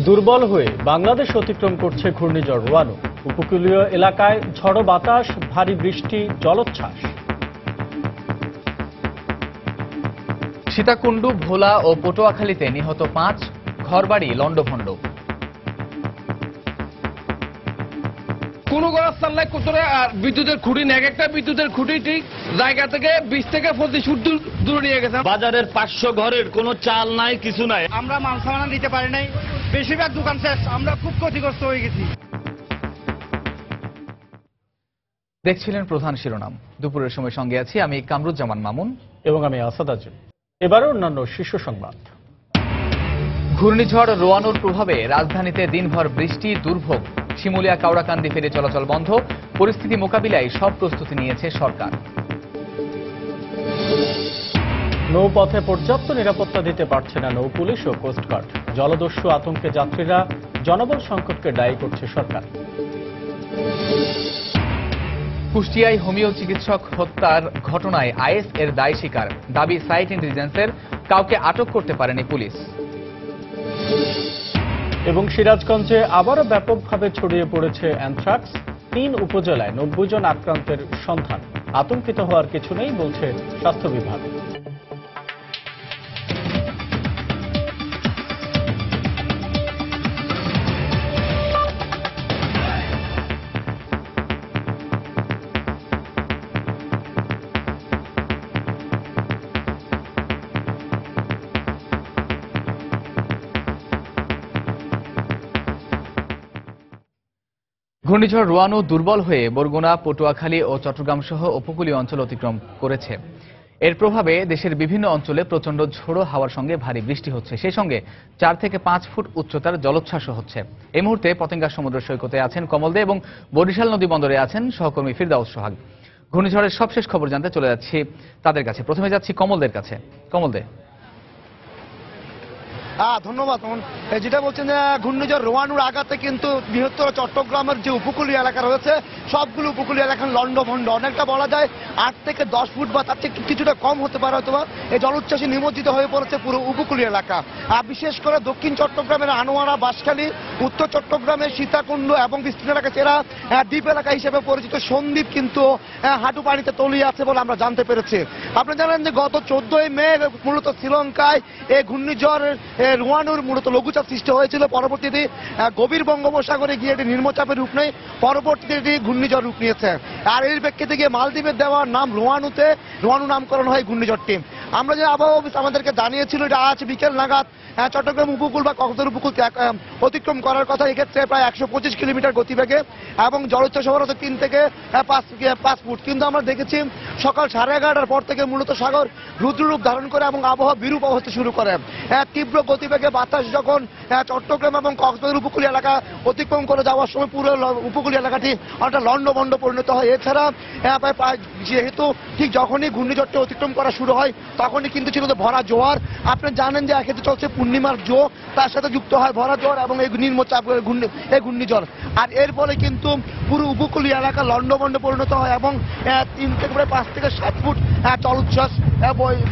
দুর্বল হয়ে বাংলাদেশ অতিক্রম করছে ঘূর্ণিঝড় রোয়ানু। উপকূলীয় এলাকায় ঝড়ো বাতাস, ভারী বৃষ্টি, জলোচ্ছ্বাস। সীতাকুণ্ডু, ভোলা ও পটুয়াখালীতে নিহত 5, ঘরবাড়ি লণ্ডভণ্ড। কোন গড়াস্থান নাই কোথাও আর বিদ্যুতের খুঁটি নেই। একটা বিদ্যুতের খুঁটি ঠিক জায়গা থেকে 20 থেকে 25 ফুট দূরে নিয়ে গেছে। বাজারের 500 ঘরের কোনো চাল নাই, কিছু নাই। আমরা মাল সামান দিতে পারি নাই, বেশিরভাগ দোকান শেষ। আমরা খুব ক্ষতিগ্রস্ত হয়ে গেছি। দেখছিলেন প্রধান শিরোনাম। দুপুরের সময় সঙ্গে আছি আমি কামরুজ্জামান মামুন এবং আমি আসাদ আজম। এবারে অন্যান্য শীর্ষ সংবাদ। ঘূর্ণিঝড় রোয়ানুর প্রভাবে রাজধানীতে দিনভর বৃষ্টি, দুর্ভোগ। শিমুলিয়া কাওড়াকান্দি ফেরি চলাচল বন্ধ। পরিস্থিতি মোকাবিলায় সব প্রস্তুতি নিয়েছে সরকার। নৌপথে পর্যাপ্ত নিরাপত্তা দিতে পারছে না নৌ পুলিশ ও কোস্টগার্ড। জলদস্যু আতঙ্কে যাত্রীরা, জনবল সংকটকে দায়ী করছে সরকার। কুষ্টিয়ায় হোমিও চিকিৎসক হত্যার ঘটনায় আইএস এর দায় স্বীকার। দাবি সাইট ইন্টেলিজেন্সের, কাউকে আটক করতে পারেনি পুলিশ। এবং সিরাজগঞ্জে আবারও ব্যাপকভাবে ছড়িয়ে পড়েছে অ্যানথ্রাক্স। 3 উপজেলায় 90 জন আক্রান্তের সন্ধান। আতঙ্কিত হওয়ার কিছু নেই বলছে স্বাস্থ্য বিভাগ। ঘূর্ণিঝড় রোয়ানু দুর্বল হয়ে বরগুনা, পটুয়াখালী ও চট্টগ্রাম সহ উপকূলীয় অঞ্চল অতিক্রম করেছে। এর প্রভাবে দেশের বিভিন্ন অঞ্চলে প্রচণ্ড ঝোড়ো হাওয়ার সঙ্গে ভারী বৃষ্টি হচ্ছে। সেই সঙ্গে 4 থেকে 5 ফুট উচ্চতার জলোচ্ছ্বাসও হচ্ছে। এই মুহূর্তে পতেঙ্গা সমুদ্র সৈকতে আছেন কমল দে এবং বরিশাল নদী বন্দরে আছেন সহকর্মী ফিরদাউস সোহাগ। ঘূর্ণিঝড়ের সবশেষ খবর জানতে চলে যাচ্ছি তাদের কাছে। প্রথমে যাচ্ছি কমলদের কাছে। কমল দে। ধন্যবাদ। যেটা বলছেন যে ঘূর্ণিঝড় রোয়ানুর আঘাতে কিন্তু বৃহত্তর চট্টগ্রামের যে উপকূলীয় এলাকা রয়েছে সবগুলো উপকূলীয় এলাকা লণ্ডভণ্ড। অনেকটা বলা যায় 8 থেকে 10 ফুট বা তার থেকে কিছুটা কম হতে পারে হয়তো এই জলোচ্ছ্বাসে নিমজ্জিত হয়ে পড়েছে পুরো উপকূলীয় এলাকা। বিশেষ করে দক্ষিণ চট্টগ্রামের আনোয়ারা, বাঁশখালী, উত্তর চট্টগ্রামের সীতাকুণ্ড এবং বিস্তীর্ণ এলাকা এরা দ্বীপ এলাকা হিসেবে পরিচিত সন্দ্বীপ কিন্তু হাঁটু পানিতে তলিয়ে আছে বলে আমরা জানতে পেরেছি। আপনি জানেন যে গত 14ই মে মূলত শ্রীলঙ্কায় এই ঘূর্ণিঝড় রোয়ানুর মূলত লঘুচাপ সৃষ্টি হয়েছিল। পরবর্তীতে গভীর বঙ্গোপসাগরে গিয়ে এটি নিম্নচাপের রূপ নেয়। পরবর্তীতে এটি ঘূর্ণিঝড় রূপ নিয়েছে। আর এর প্রেক্ষিতে গিয়ে মালদ্বীপের দেওয়ার নাম রোয়ানু নামকরণ হয় ঘূর্ণিঝড়টি। আমরা যে আবহাওয়া অফিস আমাদেরকে জানিয়েছিল এটা আজ বিকেল নাগাদ চট্টগ্রাম উপকূল বা কক্সবাজার উপকূল অতিক্রম করার কথা। এক্ষেত্রে প্রায় 125 কিলোমিটার গতিবেগে এবং জলোচ্ছ্বাস হওয়ার 3 থেকে 5 ফুট। কিন্তু আমরা দেখেছি সকাল 11:30টার পর থেকে মূলত সাগর রুদ্ররূপ ধারণ করে এবং আবহাওয়া বিরূপ হতে শুরু করে। তীব্র গতিবেগে বাতাস যখন চট্টগ্রাম এবং কক্সবাজার উপকূলীয় এলাকা অতিক্রম করে যাওয়ার সময় পুরো উপকূলীয় এলাকাটি অনেকটা লণ্ডভণ্ড পরিণত হয়। এছাড়া যেহেতু ঠিক যখনই ঘূর্ণিঝড়টি অতিক্রম করা শুরু হয় তখনই কিন্তু ছিল ভরা জোয়ার। আপনি জানেন যে এক্ষেত্রে চলছে পূর্ণিমার জো, তার সাথে যুক্ত হয় ভরা জোয়ার এবং এই নিম্নচাপ এই ঘূর্ণিঝড়। আর এর ফলে কিন্তু পুরো উপকূলীয় এলাকা লণ্ডভণ্ড পরিণত হয় এবং 3 থেকে প্রায় 5 থেকে 7 ফুট জলোচ্ছ্বাস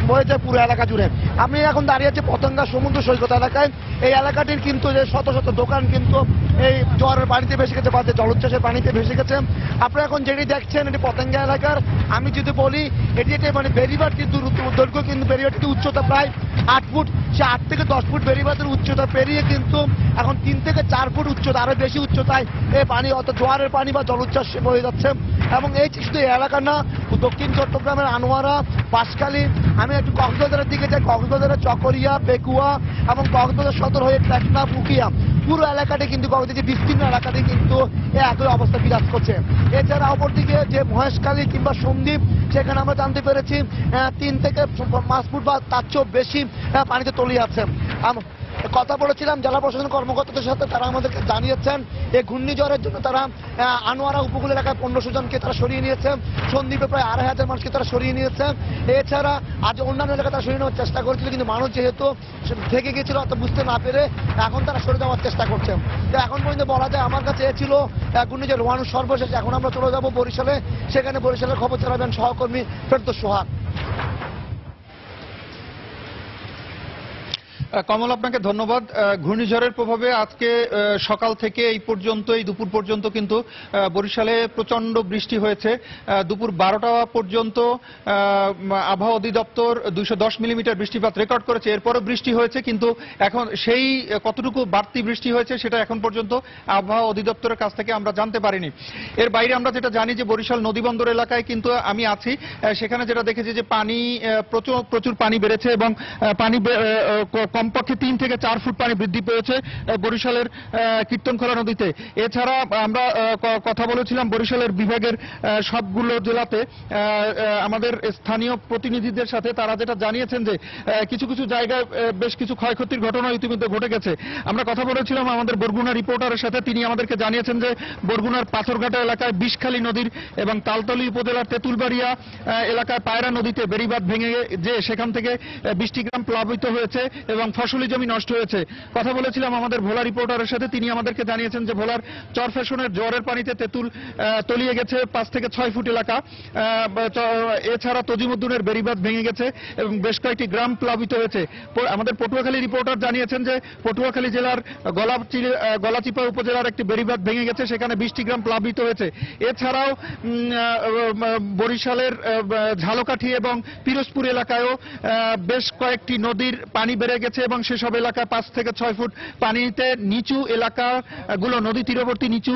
বয়ে যায় পুরো এলাকা জুড়ে। আমি এখন দাঁড়িয়ে আছি পতেঙ্গা সমুদ্র সৈকত এলাকায়। এই এলাকাটির কিন্তু যে শত শত দোকান কিন্তু এই জোয়ারের পানিতে ভেসে গেছে বা যে জলোচ্ছ্বাসের পানিতে ভেসে গেছে। আপনারা এখন যেটি দেখছেন এটি পতেঙ্গা এলাকার। আমি যদি বলি এটি মানে বেরিবারটির দৈর্ঘ্য কিন্তু বেরিবারটির উচ্চতা প্রায় 8 ফুট। সে 8 থেকে 10 ফুট বেরিবারের উচ্চতা পেরিয়ে কিন্তু এখন 3 থেকে 4 ফুট উচ্চতা, আরো বেশি উচ্চতায় এই পানি অর্থাৎ জোয়ারের পানি বা জলোচ্ছ্বাস বয়ে যাচ্ছে। এবং এই শুধু এই এলাকা না, দক্ষিণ চট্টগ্রামের আনোয়ারা, বাঁশখালী, আমি একটু কক্সবাজারের দিকে যাই, কক্সবাজারের চকরিয়া, পেকুয়া এবং কক্সবাজার সদর হয়ে টেকনাফ, উখিয়া পুরো এলাকাটি কিন্তু কক্সবাজার বিস্তীর্ণ এলাকাটি কিন্তু একই অবস্থা বিরাজ করছে। এছাড়া অপরদিকে যে মহেশখালী কিংবা সন্দ্বীপ সেখানে আমরা জানতে পেরেছি 3 থেকে 5 ফুট বা তার চেয়েও বেশি পানিতে তলিয়ে আছে। কথা বলেছিলাম জেলা প্রশাসন কর্মকর্তাদের সাথে, তারা আমাদেরকে জানিয়েছেন এই ঘূর্ণিঝড়ের জন্য তারা আনোয়ারা উপকূল এলাকায় 1500 জনকে তারা সরিয়ে নিয়েছে। সন্দ্বীপে প্রায় 2500 মানুষকে তারা সরিয়ে নিয়েছে। এছাড়া আজ অন্যান্য এলাকায় তারা সরিয়ে নেওয়ার চেষ্টা করেছিল, কিন্তু মানুষ যেহেতু থেকে গিয়েছিল অত বুঝতে না পেরে এখন তারা সরে যাওয়ার চেষ্টা করছে। তো এখন পর্যন্ত বলা যায় আমার কাছে এ ছিল ঘূর্ণিঝড় রোয়ানুর সর্বশেষ। এখন আমরা চলে যাব বরিশালে, সেখানে বরিশালের খবর চালাবেন সহকর্মী ফেরদৌস সোহাগ। কমল, আপনাকে ধন্যবাদ। ঘূর্ণিঝড়ের প্রভাবে আজকে সকাল থেকে এই পর্যন্ত, এই দুপুর পর্যন্ত কিন্তু বরিশালে প্রচন্ড বৃষ্টি হয়েছে। দুপুর 12টা পর্যন্ত আবহাওয়া অধিদপ্তর 210 মিলিমিটার বৃষ্টিপাত রেকর্ড করেছে। এরপরও বৃষ্টি হয়েছে, কিন্তু এখন সেই কতটুকু বাড়তি বৃষ্টি হয়েছে সেটা এখন পর্যন্ত আবহাওয়া অধিদপ্তরের কাছ থেকে আমরা জানতে পারিনি। এর বাইরে আমরা যেটা জানি যে বরিশাল নদীবন্দর এলাকায় কিন্তু আমি আছি, সেখানে যেটা দেখেছি যে পানি প্রচুর পানি বেড়েছে এবং পানি কমপক্ষে 3 থেকে 4 ফুট পানি বৃদ্ধি পেয়েছে বরিশালের কীর্তনখোলা নদীতে। এছাড়া আমরা কথা বলেছিলাম বরিশালের বিভাগের সবগুলো জেলাতে আমাদের স্থানীয় প্রতিনিধিদের সাথে। তারা যেটা জানিয়েছেন যে কিছু কিছু জায়গায় বেশ কিছু ক্ষয়ক্ষতির ঘটনা ইতিমধ্যে ঘটে গেছে। আমরা কথা বলেছিলাম আমাদের বরগুনা রিপোর্টারের সাথে, তিনি আমাদেরকে জানিয়েছেন যে বরগুনার পাথরঘাটা এলাকায় বিষখালী নদীর এবং তালতলী উপজেলার তেঁতুলবাড়িয়া এলাকায় পায়রা নদীতে বেড়িবাঁধ ভেঙে যে সেখান থেকে 20টি গ্রাম প্লাবিত হয়েছে এবং ফসলি জমি নষ্ট হয়েছে। কথা বলেছিলাম আমাদের ভোলা রিপোর্টারের সাথে, তিনি আমাদেরকে জানিয়েছেন যে ভোলার চরফ্যাশনের জোয়ারের পানিতে তেঁতুল তলিয়ে গেছে 5 থেকে 6 ফুট এলাকা। এছাড়া তজিমুদ্দিনের বেড়িবাঁধ ভেঙে গেছে এবং বেশ কয়েকটি গ্রাম প্লাবিত হয়েছে। আমাদের পটুয়াখালী রিপোর্টার জানিয়েছেন যে পটুয়াখালী জেলার গলাচিপা উপজেলার একটি বেড়িবাঁধ ভেঙে গেছে, সেখানে 20টি গ্রাম প্লাবিত হয়েছে। এছাড়াও বরিশালের ঝালকাঠি এবং পিরোজপুর এলাকায়ও বেশ কয়েকটি নদীর পানি বেড়ে গেছে এবং সেসব এলাকায় 5 থেকে 6 ফুট পানিতে নিচু এলাকাগুলো, নদী তীরবর্তী নিচু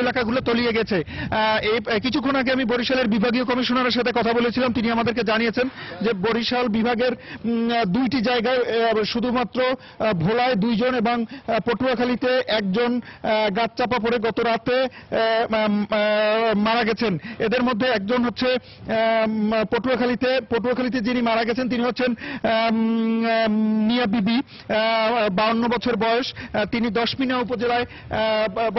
এলাকাগুলো তলিয়ে গেছে। কিছুক্ষণ আগে আমি বরিশালের বিভাগীয় কমিশনারের সাথে কথা বলেছিলাম, তিনি আমাদেরকে জানিয়েছেন যে বরিশাল বিভাগের 2টি জায়গায় শুধুমাত্র ভোলায় 2 জন এবং পটুয়াখালীতে 1 জন গাছ চাপা পড়ে গত রাতে মারা গেছেন। এদের মধ্যে একজন হচ্ছে পটুয়াখালীতে যিনি মারা গেছেন তিনি হচ্ছেন মিয়া বিবি, 52 বছর বয়স। তিনি দশমিনা উপজেলায়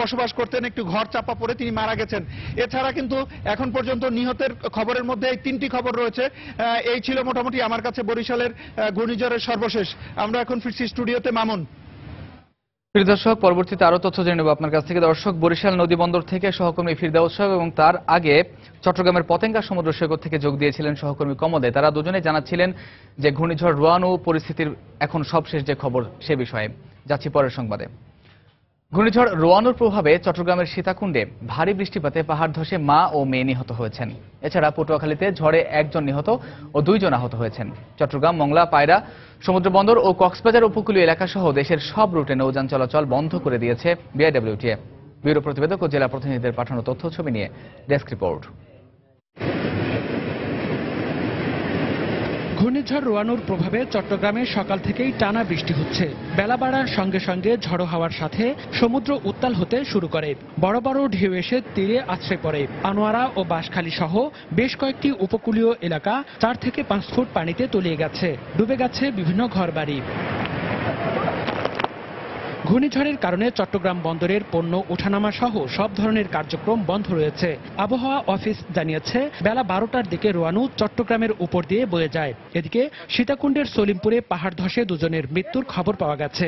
বসবাস করতেন, একটু ঘর চাপা পড়ে তিনি মারা গেছেন। এছাড়া কিন্তু এখন পর্যন্ত নিহতের খবরের মধ্যে এই 3টি খবর রয়েছে। এই ছিল মোটামুটি আমার কাছে বরিশালের ঘূর্ণিঝড়ের সর্বশেষ। আমরা এখন ফিরছি স্টুডিওতে। মামুন। প্রিয় দর্শক, পরবর্তীতে আরো তথ্য জেনে নেব আপনার কাছ থেকে। দর্শক, বরিশাল নদীবন্দর থেকে সহকর্মী ফিরদাউস সাহেব এবং তার আগে চট্টগ্রামের পতেঙ্গা সমুদ্র সৈকত থেকে যোগ দিয়েছিলেন সহকর্মী কমলে। তারা দুজনে জানাচ্ছিলেন যে ঘূর্ণিঝড় রোয়ানু পরিস্থিতির এখন সবশেষ যে খবর সে বিষয়ে। যাচ্ছি পরের সংবাদে। ঘূর্ণিঝড় রোয়ানুর প্রভাবে চট্টগ্রামের সীতাকুণ্ডে ভারী বৃষ্টিপাতে পাহাড় ধসে মা ও মেয়ে নিহত হয়েছেন। এছাড়া পটুয়াখালীতে ঝড়ে 1 জন নিহত ও 2 জন আহত হয়েছেন। চট্টগ্রাম, মংলা, পায়রা সমুদ্রবন্দর ও কক্সবাজার উপকূলীয় এলাকা সহ দেশের সব রুটে নৌযান চলাচল বন্ধ করে দিয়েছে বিআইডব্লিউটিএ। ব্যুরো প্রতিবেদক ও জেলা প্রতিনিধিদের পাঠানো তথ্য ছবি নিয়ে ডেস্ক রিপোর্ট। ঘূর্ণিঝড় রোয়ানুর প্রভাবে চট্টগ্রামে সকাল থেকেই টানা বৃষ্টি হচ্ছে। বেলা বাড়ার সঙ্গে সঙ্গে ঝড়ো হাওয়ার সাথে সমুদ্র উত্তাল হতে শুরু করে। বড় বড় ঢেউ এসে তীরে আছড়ে পড়ে। আনোয়ারা ও বাঁশখালী সহ বেশ কয়েকটি উপকূলীয় এলাকা 4 থেকে 5 ফুট পানিতে তলিয়ে গেছে। ডুবে গেছে বিভিন্ন ঘরবাড়ি। ঘূর্ণিঝড়ের কারণে চট্টগ্রাম বন্দরের পণ্য ওঠানামা সহ সব ধরনের কার্যক্রম বন্ধ রয়েছে। আবহাওয়া অফিস জানিয়েছে বেলা 12টার দিকে রোয়ানু চট্টগ্রামের উপর দিয়ে বয়ে যায়। এদিকে সীতাকুণ্ডের সলিমপুরে পাহাড় ধসে 2 জনের মৃত্যুর খবর পাওয়া গেছে।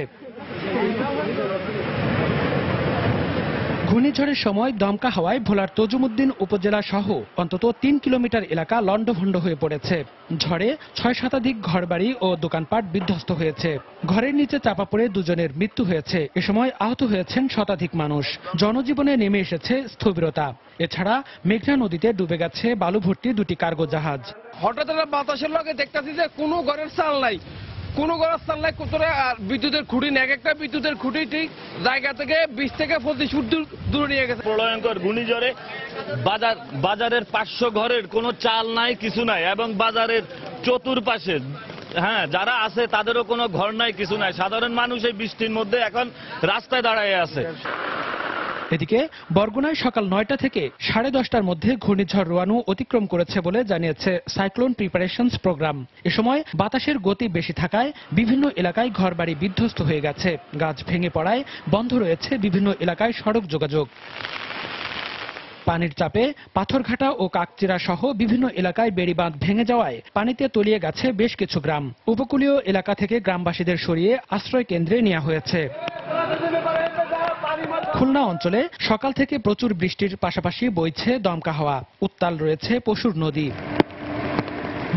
ঘূর্ণিঝড়ের সময় দমকা হাওয়ায় ভোলার তজুমুদ্দিন উপজেলা সহ অন্তত 3 কিলোমিটার এলাকা লন্ডভন্ড হয়ে পড়েছে। ঝড়ে 6 শতাধিক ঘরবাড়ি ও দোকানপাট বিধ্বস্ত হয়েছে। ঘরের নিচে চাপা পড়ে 2 জনের মৃত্যু হয়েছে। এ সময় আহত হয়েছেন শতাধিক মানুষ। জনজীবনে নেমে এসেছে স্থবিরতা। এছাড়া মেঘনা নদীতে ডুবে গেছে বালু ভর্তি 2টি কার্গো জাহাজ। হঠাৎ বাতাসের লগে দেখতেছি যে কোনো ঘরের চাল নাই, কোনো ঘরের চাল নাই। কোতরে আর বিদ্যুতের খুঁটি নেই, একটা বিদ্যুতের খুঁটি ঠিক জায়গা থেকে 20 থেকে 25 ফুট দূরে নিয়ে গেছে। প্রলয়ঙ্কর ঘূর্ণিঝড়ে বাজারের 500 ঘরের কোনো চাল নাই, কিছু নাই এবং বাজারের চতুর্পাশে যারা আছে তাদেরও কোনো ঘর নাই, কিছু নাই। সাধারণ মানুষ এই বৃষ্টির মধ্যে এখন রাস্তায় দাঁড়ায় আছে। এদিকে বরগুনায় সকাল 9টা থেকে 10:30টার মধ্যে ঘূর্ণিঝড় রোয়ানু অতিক্রম করেছে বলে জানিয়েছে সাইক্লোন প্রিপারেশনস প্রোগ্রাম। এ সময় বাতাসের গতি বেশি থাকায় বিভিন্ন এলাকায় ঘরবাড়ি বিধ্বস্ত হয়ে গেছে। গাছ ভেঙে পড়ায় বন্ধ রয়েছে বিভিন্ন এলাকায় সড়ক যোগাযোগ। পানির চাপে পাথরঘাটা ও কাকচিরা সহ বিভিন্ন এলাকায় বেড়িবাঁধ ভেঙে যাওয়ায় পানিতে তলিয়ে গেছে বেশ কিছু গ্রাম। উপকূলীয় এলাকা থেকে গ্রামবাসীদের সরিয়ে আশ্রয় কেন্দ্রে নেওয়া হয়েছে। খুলনা অঞ্চলে সকাল থেকে প্রচুর বৃষ্টির পাশাপাশি বইছে দমকা হাওয়া। উত্তাল রয়েছে পশুর নদী।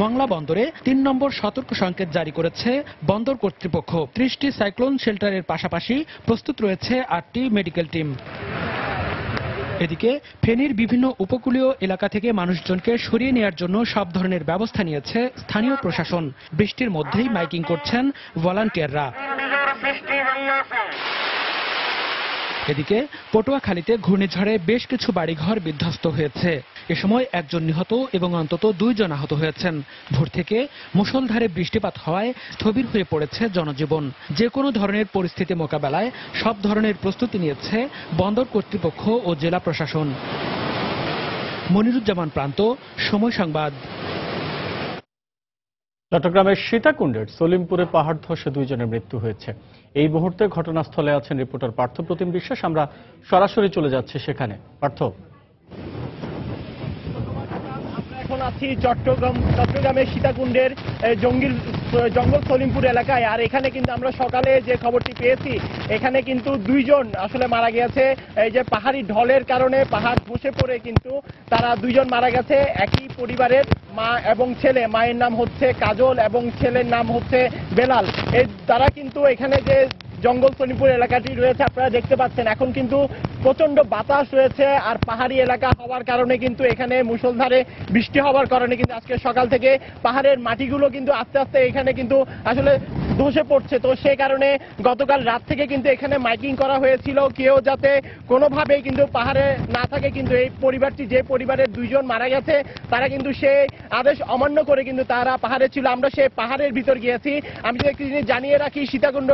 মংলা বন্দরে ৩ নম্বর সতর্ক সংকেত জারি করেছে বন্দর কর্তৃপক্ষ। ৩০টি সাইক্লোন শেল্টারের পাশাপাশি প্রস্তুত রয়েছে ৮টি মেডিকেল টিম। এদিকে ফেনীর বিভিন্ন উপকূলীয় এলাকা থেকে মানুষজনকে সরিয়ে নেওয়ার জন্য সব ধরনের ব্যবস্থা নিয়েছে স্থানীয় প্রশাসন। বৃষ্টির মধ্যেই মাইকিং করছেন ভলান্টিয়াররা। এদিকে পটুয়াখালীতে ঘূর্ণিঝড়ে বেশ কিছু বাড়িঘর বিধ্বস্ত হয়েছে। এ সময় একজন নিহত এবং অন্তত 2 জন আহত হয়েছেন। ভোর থেকে মুষলধারে বৃষ্টিপাত হওয়ায় স্থবির হয়ে পড়েছে জনজীবন। যে কোনো ধরনের পরিস্থিতি মোকাবেলায় সব ধরনের প্রস্তুতি নিয়েছে বন্দর কর্তৃপক্ষ ও জেলা প্রশাসন। মনিরুজ্জামান প্রান্ত, সময় সংবাদ। চট্টগ্রামের সীতাকুণ্ডের সলিমপুরে পাহাড় ধসে 2 জনের মৃত্যু হয়েছে। এই মুহূর্তে ঘটনাস্থলে আছেন রিপোর্টার পার্থ প্রতিম বিশ্বাস। আমরা সরাসরি চলে যাচ্ছি সেখানে। পার্থ, এখন আছি চট্টগ্রামের সীতাকুণ্ডের জঙ্গল সলিমপুর এলাকায়। আর এখানে কিন্তু আমরা সকালে যে খবরটি পেয়েছি, এখানে কিন্তু 2 জন আসলে মারা গেছে। এই যে পাহাড়ি ঢলের কারণে পাহাড় ধসে পড়ে কিন্তু তারা 2 জন মারা গেছে। একই পরিবারের মা এবং ছেলে। মায়ের নাম হচ্ছে কাজল এবং ছেলের নাম হচ্ছে বেলাল। তারা কিন্তু এখানে যে জঙ্গল সলিমপুর এলাকাটি রয়েছে আপনারা দেখতে পাচ্ছেন, এখন কিন্তু প্রচন্ড বাতাস রয়েছে। আর পাহাড়ি এলাকা হওয়ার কারণে কিন্তু এখানে মুষলধারে বৃষ্টি হওয়ার কারণে কিন্তু আজকে সকাল থেকে পাহাড়ের মাটিগুলো কিন্তু আস্তে আস্তে এখানে কিন্তু আসলে ধসে পড়ছে। তো সেই কারণে গতকাল রাত থেকে কিন্তু এখানে মাইকিং করা হয়েছিল, কেউ যাতে কোনোভাবেই কিন্তু পাহাড়ে না থাকে। কিন্তু এই পরিবারটি, যে পরিবারের 2 জন মারা গেছে, তারা কিন্তু সেই আদেশ অমান্য করে কিন্তু তারা পাহাড়ে ছিল। আমরা সেই পাহাড়ের ভিতর গিয়েছি। আমি জানিয়ে রাখি, সীতাকুণ্ড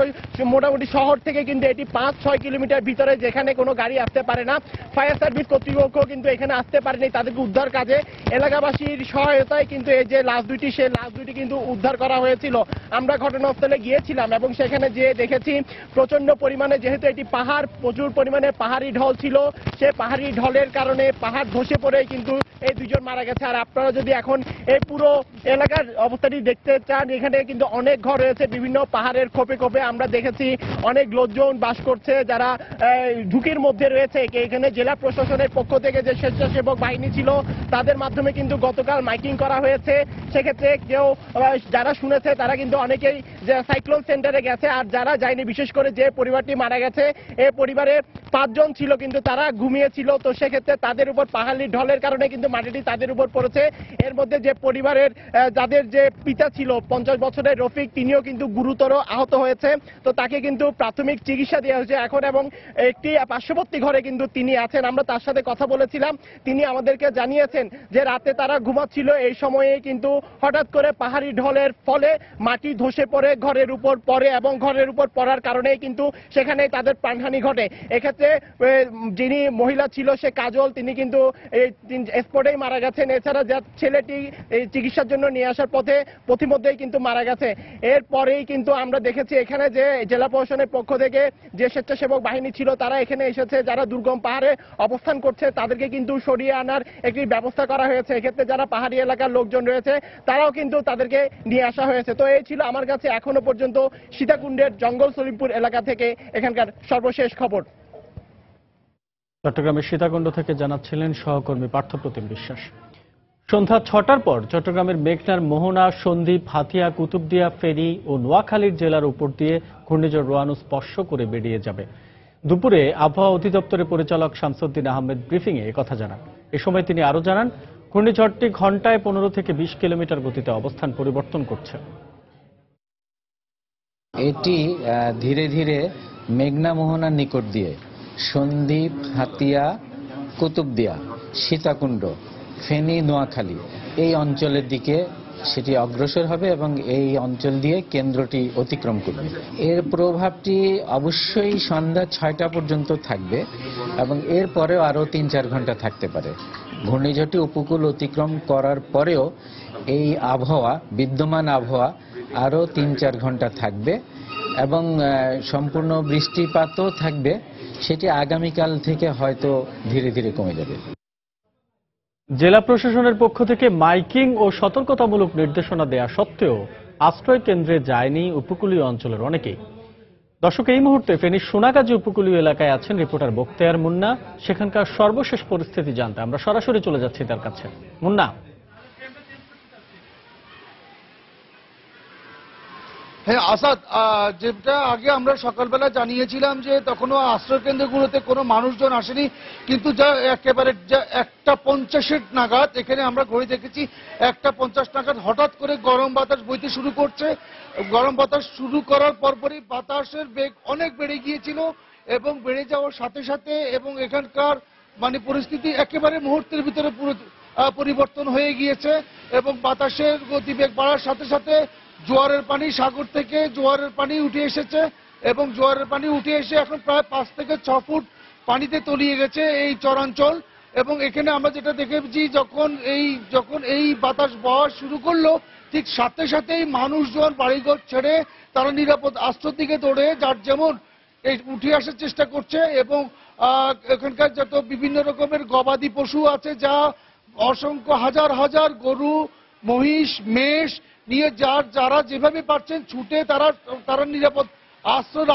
মোটামুটি শহর থেকে কিন্তু এটি 5-6 কিলোমিটার ভিতরে, যেখানে কোনো গাড়ি আসতে পারে না। ফায়ার সার্ভিস কর্তৃপক্ষ কিন্তু এখানে আসতে পারেনি তাদেরকে উদ্ধার কাজে। এলাকাবাসীর সহায়তায় কিন্তু এই যে লাশ দুটি, সেই লাশ দুটি কিন্তু উদ্ধার করা হয়েছিল। আমরা ঘটনাস্থলে গিয়েছিলাম এবং সেখানে যে দেখেছি প্রচন্ড পরিমাণে, যেহেতু এটি পাহাড়, প্রচুর পরিমাণে পাহাড়ি ঢল ছিল। সে পাহাড়ি ঢলের কারণে পাহাড় ধসে পড়ে কিন্তু এই 2 জন মারা গেছে। আর আপনারা যদি এখন এই পুরো এলাকার অবস্থাটি দেখতে চান, এখানে কিন্তু অনেক ঘর রয়েছে বিভিন্ন পাহাড়ের খোপে খোপে। আমরা দেখেছি অনেক লোকজন বাস করছে যারা ঝুঁকির মধ্যে রয়েছে। এখানে জেলা প্রশাসনের পক্ষ থেকে যে স্বেচ্ছাসেবক বাহিনী ছিল, তাদের মাধ্যমে কিন্তু গতকাল মাইকিং করা হয়েছে। সেক্ষেত্রে কেউ যারা শুনেছে তারা কিন্তু অনেকেই যে সাইক্লোন সেন্টারে গেছে। আর যারা যায়নি, বিশেষ করে যে পরিবারটি মারা গেছে, এই পরিবারে 5 জন ছিল কিন্তু তারা ঘুমিয়েছিল। তো সেক্ষেত্রে তাদের উপর পাহাড়ি ঢলের কারণে কিন্তু মাটিটি তাদের উপর পড়েছে। এর মধ্যে যে পরিবারের যাদের যে পিতা ছিল 50 বছরের রফিক, তিনিও কিন্তু গুরুতর আহত হয়েছে। তো তাকে কিন্তু প্রাথমিক চিকিৎসা দেওয়া হয়েছে এখন, এবং একটি পার্শ্ববর্তী ঘরে কিন্তু তিনি আছেন। আমরা তার সাথে কথা বলেছিলাম, তিনি আমাদেরকে জানিয়েছেন যে রাতে তারা ঘুমাচ্ছিল, এই সময়ে কিন্তু হঠাৎ করে পাহাড়ি ঢলের ফলে মাটি ধসে পড়ে ঘরের উপর পড়ে, এবং ঘরের উপর পড়ার কারণে কিন্তু সেখানে তাদের প্রাণহানি ঘটে। এক্ষেত্রে যিনি মহিলা ছিল, সে কাজল, তিনি কিন্তু স্পটেই মারা গেছেন। এছাড়া যার ছেলেটি চিকিৎসার জন্য নিয়ে আসার পথে পথিমধ্যেই কিন্তু মারা গেছে। এরপরেই কিন্তু আমরা দেখেছি এখানে যে জেলা প্রশাসনের পক্ষ থেকে যে স্বেচ্ছাসেবক বাহিনী ছিল, তারা এখানে এসেছে। যারা দুর্গম পাহাড়ে অবস্থান করছে তাদেরকে কিন্তু সরিয়ে আনার একটি ব্যবস্থা করা হয়েছে। এক্ষেত্রে যারা পাহাড়ি এলাকার লোকজন রয়েছে, তারাও কিন্তু তাদেরকে নিয়ে আসা হয়েছে। তো এই ছিল আমার কাছে এখনো পর্যন্ত সীতাকুণ্ডের জঙ্গল সলিমপুর এলাকা থেকে এখানকার সর্বশেষ খবর। চট্টগ্রামের সীতাকুণ্ড থেকে জানাচ্ছিলেন সহকর্মী পার্থ প্রতিম বিশ্বাস। সন্ধ্যা 6টার পর চট্টগ্রামের মেঘনার মোহনা, সন্দ্বীপ, হাতিয়া, কুতুবদিয়া, ফেনী ও নোয়াখালীর জেলার উপর দিয়ে ঘূর্ণিঝড় রোয়ানু স্পর্শ করে বেরিয়ে যাবে। দুপুরে আবহাওয়া অধিদপ্তরের পরিচালক শামসুদ্দিন আহমেদ ব্রিফিংয়ে একথা জানান। এ সময় তিনি আরও জানান, ঘূর্ণিঝড়টি ঘণ্টায় 15 থেকে 20 কিলোমিটার গতিতে অবস্থান পরিবর্তন করছে। এটি ধীরে ধীরে মেঘনা মোহনার নিকট দিয়ে সন্দ্বীপ, হাতিয়া, কুতুবদিয়া, সীতাকুণ্ড, ফেনী, নোয়াখালী এই অঞ্চলের দিকে সেটি অগ্রসর হবে এবং এই অঞ্চল দিয়ে কেন্দ্রটি অতিক্রম করবে। এর প্রভাবটি অবশ্যই সন্ধ্যা 6টা পর্যন্ত থাকবে এবং এর পরেও আরও 3-4 ঘন্টা থাকতে পারে। ঘূর্ণিঝড়টি উপকূল অতিক্রম করার পরেও এই আবহাওয়া, বিদ্যমান আবহাওয়া আরও 3-4 ঘন্টা থাকবে এবং সম্পূর্ণ বৃষ্টিপাতও থাকবে। সেটি আগামীকাল থেকে হয়তো ধীরে ধীরে কমে যাবে। জেলা প্রশাসনের পক্ষ থেকে মাইকিং ও সতর্কতামূলক নির্দেশনা দেয়া সত্ত্বেও আশ্রয় কেন্দ্রে যায়নি উপকূলীয় অঞ্চলের অনেকেই। দর্শক, এই মুহূর্তে ফেনীর সোনাগাজী উপকূলীয় এলাকায় আছেন রিপোর্টার বখতিয়ার মুন্না। সেখানকার সর্বশেষ পরিস্থিতি জানতে আমরা সরাসরি চলে যাচ্ছি তার কাছে। মুন্না। হ্যাঁ আসাদ, যেটা আগে আমরা সকালবেলা জানিয়েছিলাম যে তখনও আশ্রয় কেন্দ্রগুলোতে কোনো মানুষজন আসেনি, কিন্তু যা একেবারে 1:50 নাগাদ এখানে আমরা ঘড়ি দেখেছি 1:50 নাগাদ হঠাৎ করে গরম বাতাস বইতে শুরু করছে। গরম বাতাস শুরু করার পরপরই বাতাসের বেগ অনেক বেড়ে গিয়েছিল এবং বেড়ে যাওয়ার সাথে সাথে এবং এখানকার পরিস্থিতি একেবারে মুহূর্তের ভিতরে পুরো পরিবর্তন হয়ে গিয়েছে এবং বাতাসের গতিবেগ বাড়ার সাথে সাথে জোয়ারের পানি, সাগর থেকে জোয়ারের পানি উঠে এসেছে এবং জোয়ারের পানি উঠে এসে এখন প্রায় 5 থেকে 6 ফুট পানিতে তলিয়ে গেছে এই চরাঞ্চল। এবং এখানে আমরা যেটা দেখেছি, যখন এই বাতাস বওয়া শুরু করলো ঠিক সাথে সাথেই মানুষজন বাড়িঘর ছেড়ে তারা নিরাপদ আশ্রয়ের দিকে দৌড়ে যার যেমন এই উঠে আসার চেষ্টা করছে এবং এখানকার যত বিভিন্ন রকমের গবাদি পশু আছে, যা অসংখ্য হাজার হাজার গরু, মহিষ, মেষ নিয়ে যারা যেভাবে পারছেন ছুটে তারা নিরাপদ আশ্রয়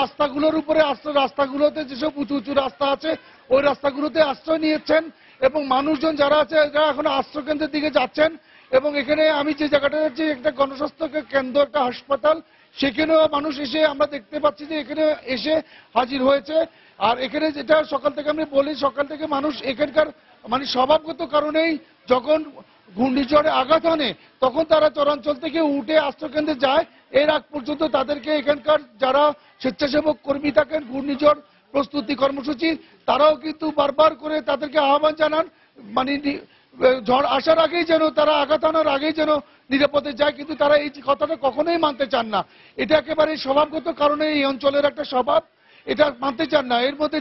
রাস্তাগুলোতে যেসব উঁচু উঁচু রাস্তা আছে ওই রাস্তাগুলোতে আশ্রয় নিয়েছেন এবং মানুষজন যারা আছে যারা এখন আশ্রয় কেন্দ্রের দিকে যাচ্ছেন। এবং এখানে আমি যে জায়গাটা যাচ্ছি একটা গণস্বাস্থ্য কেন্দ্র, একটা হাসপাতাল, সেখানেও মানুষ এসে আমরা দেখতে পাচ্ছি যে এখানে এসে হাজির হয়েছে। আর এখানে যেটা সকাল থেকে আমি বলি, সকাল থেকে মানুষ এখানকার স্বভাবগত কারণেই যখন ঘূর্ণিঝড়ে আঘাত আনে তখন তারা চরাঞ্চল থেকে উঠে আশ্রয়কেন্দ্রে যায়। এর আগ পর্যন্ত তাদেরকে এখানকার যারা স্বেচ্ছাসেবক কর্মী থাকেন ঘূর্ণিঝড় প্রস্তুতি কর্মসূচি, তারাও কিন্তু বারবার করে তাদেরকে আহ্বান জানান ঝড় আসার আগেই যেন তারা আঘাত আনার আগেই যেন নিরাপদে যায়, কিন্তু তারা এই কথাটা কখনোই মানতে চান না। এটা একেবারে স্বভাবগত কারণে এই অঞ্চলের একটা স্বভাব, এটা মানতে চান না। এর মধ্যে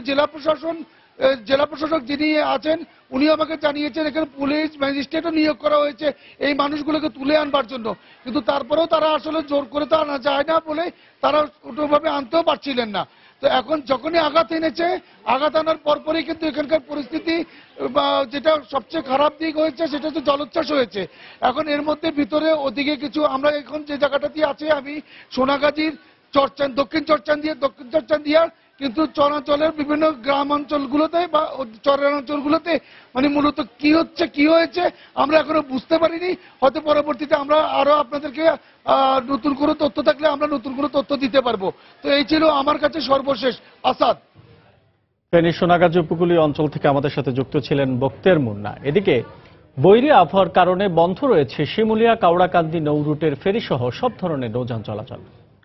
জেলা প্রশাসক যিনি আছেন উনি আমাকে জানিয়েছেন এখানে পুলিশ ম্যাজিস্ট্রেটও নিয়োগ করা হয়েছে এই মানুষগুলোকে তুলে আনবার জন্য, কিন্তু তারপরেও তারা আসলে জোর করে তো আনা যায় না বলে তারা কোনোভাবে আনতেও পারছিলেন না। তো এখন যখনই আঘাত এনেছে, আঘাত আনার পরপরই কিন্তু এখানকার পরিস্থিতি যেটা সবচেয়ে খারাপ দিক হয়েছে সেটা হচ্ছে জলোচ্ছ্বাস হয়েছে। এখন এর মধ্যে ভিতরে ওদিকে কিছু আমরা এখন যে জায়গাটাতে আছি আমি সোনাগাজীর দক্ষিণ চরচান্দিয়া কিন্তু চরাঞ্চলের বিভিন্ন গ্রাম অঞ্চলগুলোতে বা চরাঞ্চলগুলোতে মূলত কি হয়েছে আমরা এখনো বুঝতে পারিনি। হয়তো পরবর্তীতে আমরা আরো আপনাদেরকে নতুন করে তথ্য থাকলে আমরা নতুন করে তথ্য দিতে পারবো। তো এই ছিল আমার কাছে সর্বশেষ। আসাদ। ফেনীর সোনাগাজী উপকূলীয় অঞ্চল থেকে আমাদের সাথে যুক্ত ছিলেন বক্তের মুন্না। এদিকে বৈরী আবহাওয়ার কারণে বন্ধ রয়েছে শিমুলিয়া কাউড়াকান্দি নৌ রুটের ফেরি সহ সব ধরনের নৌযান চলাচল।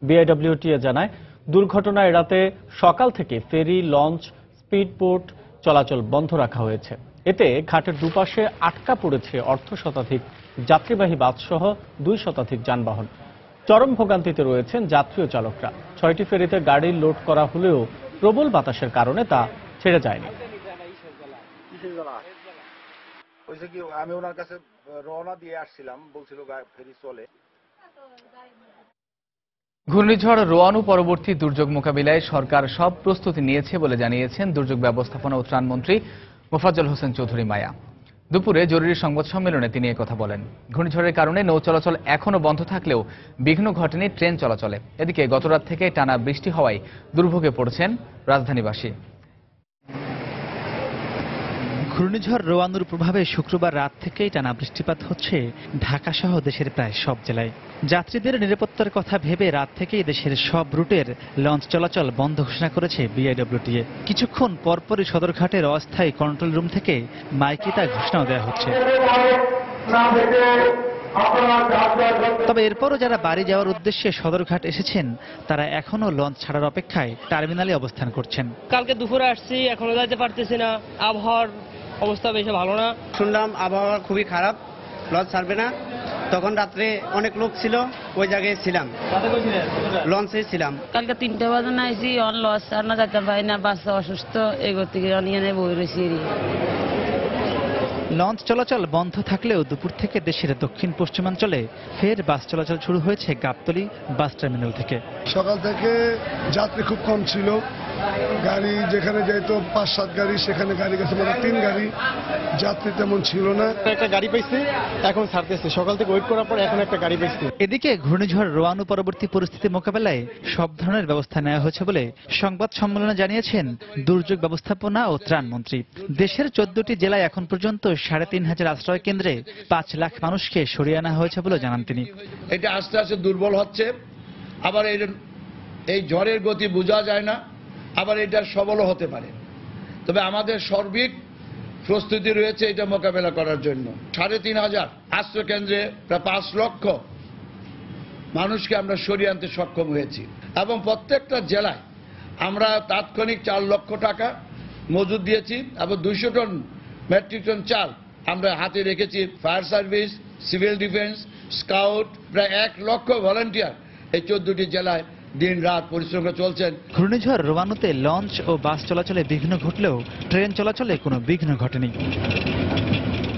বিআইডব্লিউটিএ জানায় দুর্ঘটনা এড়াতে সকাল থেকে ফেরি, লঞ্চ, স্পিডবোট চলাচল বন্ধ রাখা হয়েছে। এতে ঘাটের দুপাশে আটকা পড়েছে অর্ধশতাধিক যাত্রীবাহী বাসসহ 2 শতাধিক যানবাহন। চরম ভোগান্তিতে রয়েছেন যাত্রী ও চালকরা। 6টি ফেরিতে গাড়ি লোড করা হলেও প্রবল বাতাসের কারণে তা ছেড়ে যায়নি। আমি ওনার কাছে রওনা দিয়ে আসছিলাম, বলছিল ফেরি চলে। ঘূর্ণিঝড় রোয়ানু পরবর্তী দুর্যোগ মোকাবিলায় সরকার সব প্রস্তুতি নিয়েছে বলে জানিয়েছেন দুর্যোগ ব্যবস্থাপনা ও ত্রাণমন্ত্রী মোফাজ্জল হোসেন চৌধুরী মায়া। দুপুরে জরুরি সংবাদ সম্মেলনে তিনি একথা বলেন। ঘূর্ণিঝড়ের কারণে নৌ চলাচল এখনও বন্ধ থাকলেও বিঘ্ন ঘটেনি ট্রেন চলাচলে। এদিকে গতরাত থেকে টানা বৃষ্টি হওয়ায় দুর্ভোগে পড়েছেন রাজধানীবাসী। ঘূর্ণিঝড় রোয়ানুর প্রভাবে শুক্রবার রাত থেকেই টানা বৃষ্টিপাত হচ্ছে ঢাকা সহ দেশের প্রায় সব জেলায়। যাত্রীদের নিরাপত্তার কথা ভেবে রাত থেকেই দেশের সব রুটের লঞ্চ চলাচল বন্ধ ঘোষণা করেছে বিআইডব্লিউটিএ। কিছুক্ষণ পরপরই সদরঘাটের অস্থায়ী কন্ট্রোল রুম থেকে মাইকে তা ঘোষণাও দেওয়া হচ্ছে। তবে এরপরও যারা বাড়ি যাওয়ার উদ্দেশ্যে সদরঘাট এসেছেন তারা এখনো লঞ্চ ছাড়ার অপেক্ষায় টার্মিনালে অবস্থান করছেন। কালকে দুপুরে আসছি, এখনো যাইতে পারতেছি না, আবহাওয়ার অবস্থা বেশি ভালো না। শুনলাম আবহাওয়া খুবই খারাপ, লঞ্চ ছাড়বে না। তখন রাত্রে অনেক লোক ছিল, ওই জায়গায় ছিলাম, লঞ্চে ছিলাম। কালকে 3টা বাজে না আইসি, অন লঞ্চ ছাড় না যাইতে পারি না, বাচ্চা অসুস্থ, এগোতে গিয়ে অনিয়ে বই রয়েছি। লঞ্চ চলাচল বন্ধ থাকলেও দুপুর থেকে দেশের দক্ষিণ পশ্চিমাঞ্চলে ফের বাস চলাচল শুরু হয়েছে গাবতলী বাস টার্মিনাল থেকে। সকাল থেকে যাত্রী খুব কম ছিল, গাড়ি যেখানে যেত 5-7 গাড়ি, সেখানে গাড়ি গেছে মানে 3 গাড়ি, যাত্রী তেমন ছিল না। একটা গাড়ি পাইছি, এখন ছাড়তেছে, সকাল থেকে ওয়েট করার পর এখন একটা গাড়ি পাইছি। এদিকে ঘূর্ণিঝড় রোয়ানু পরবর্তী পরিস্থিতি মোকাবেলায় সব ধরনের ব্যবস্থা নেওয়া হয়েছে বলে সংবাদ সম্মেলনে জানিয়েছেন দুর্যোগ ব্যবস্থাপনা ও ত্রাণমন্ত্রী। দেশের 14টি জেলায় এখন পর্যন্ত 3,500 আশ্রয় কেন্দ্রে 5 লাখ মানুষকে সরিয়ে আনা হয়েছে বলে জানান তিনি। এটা আস্তে আস্তে দুর্বল হচ্ছে, আবার এই ঝড়ের গতি বোঝা যায় না, আবার এটার সবলও হতে পারে। তবে আমাদের সার্বিক প্রস্তুতি রয়েছে এটা মোকাবেলা করার জন্য। ৩,৫০০ আশ্রয়কেন্দ্রে প্রায় ৫ লক্ষ মানুষকে আমরা সরিয়ে আনতে সক্ষম হয়েছি এবং প্রত্যেকটা জেলায় আমরা তাৎক্ষণিক ৪ লক্ষ টাকা মজুদ দিয়েছি এবং ২০০ টন মেট্রিক টন চাল আমরা হাতে রেখেছি। Fire service, civil defence, scout, প্রায় ১ লক্ষ ভলান্টিয়ার এই ১৪টি জেলায় দিন রাত পরিশ্রম করে চলছেন। ঘূর্ণিঝড় রোয়ানুতে লঞ্চ ও বাস চলাচলে বিঘ্ন ঘটলেও ট্রেন চলাচলে কোনো বিঘ্ন ঘটেনি।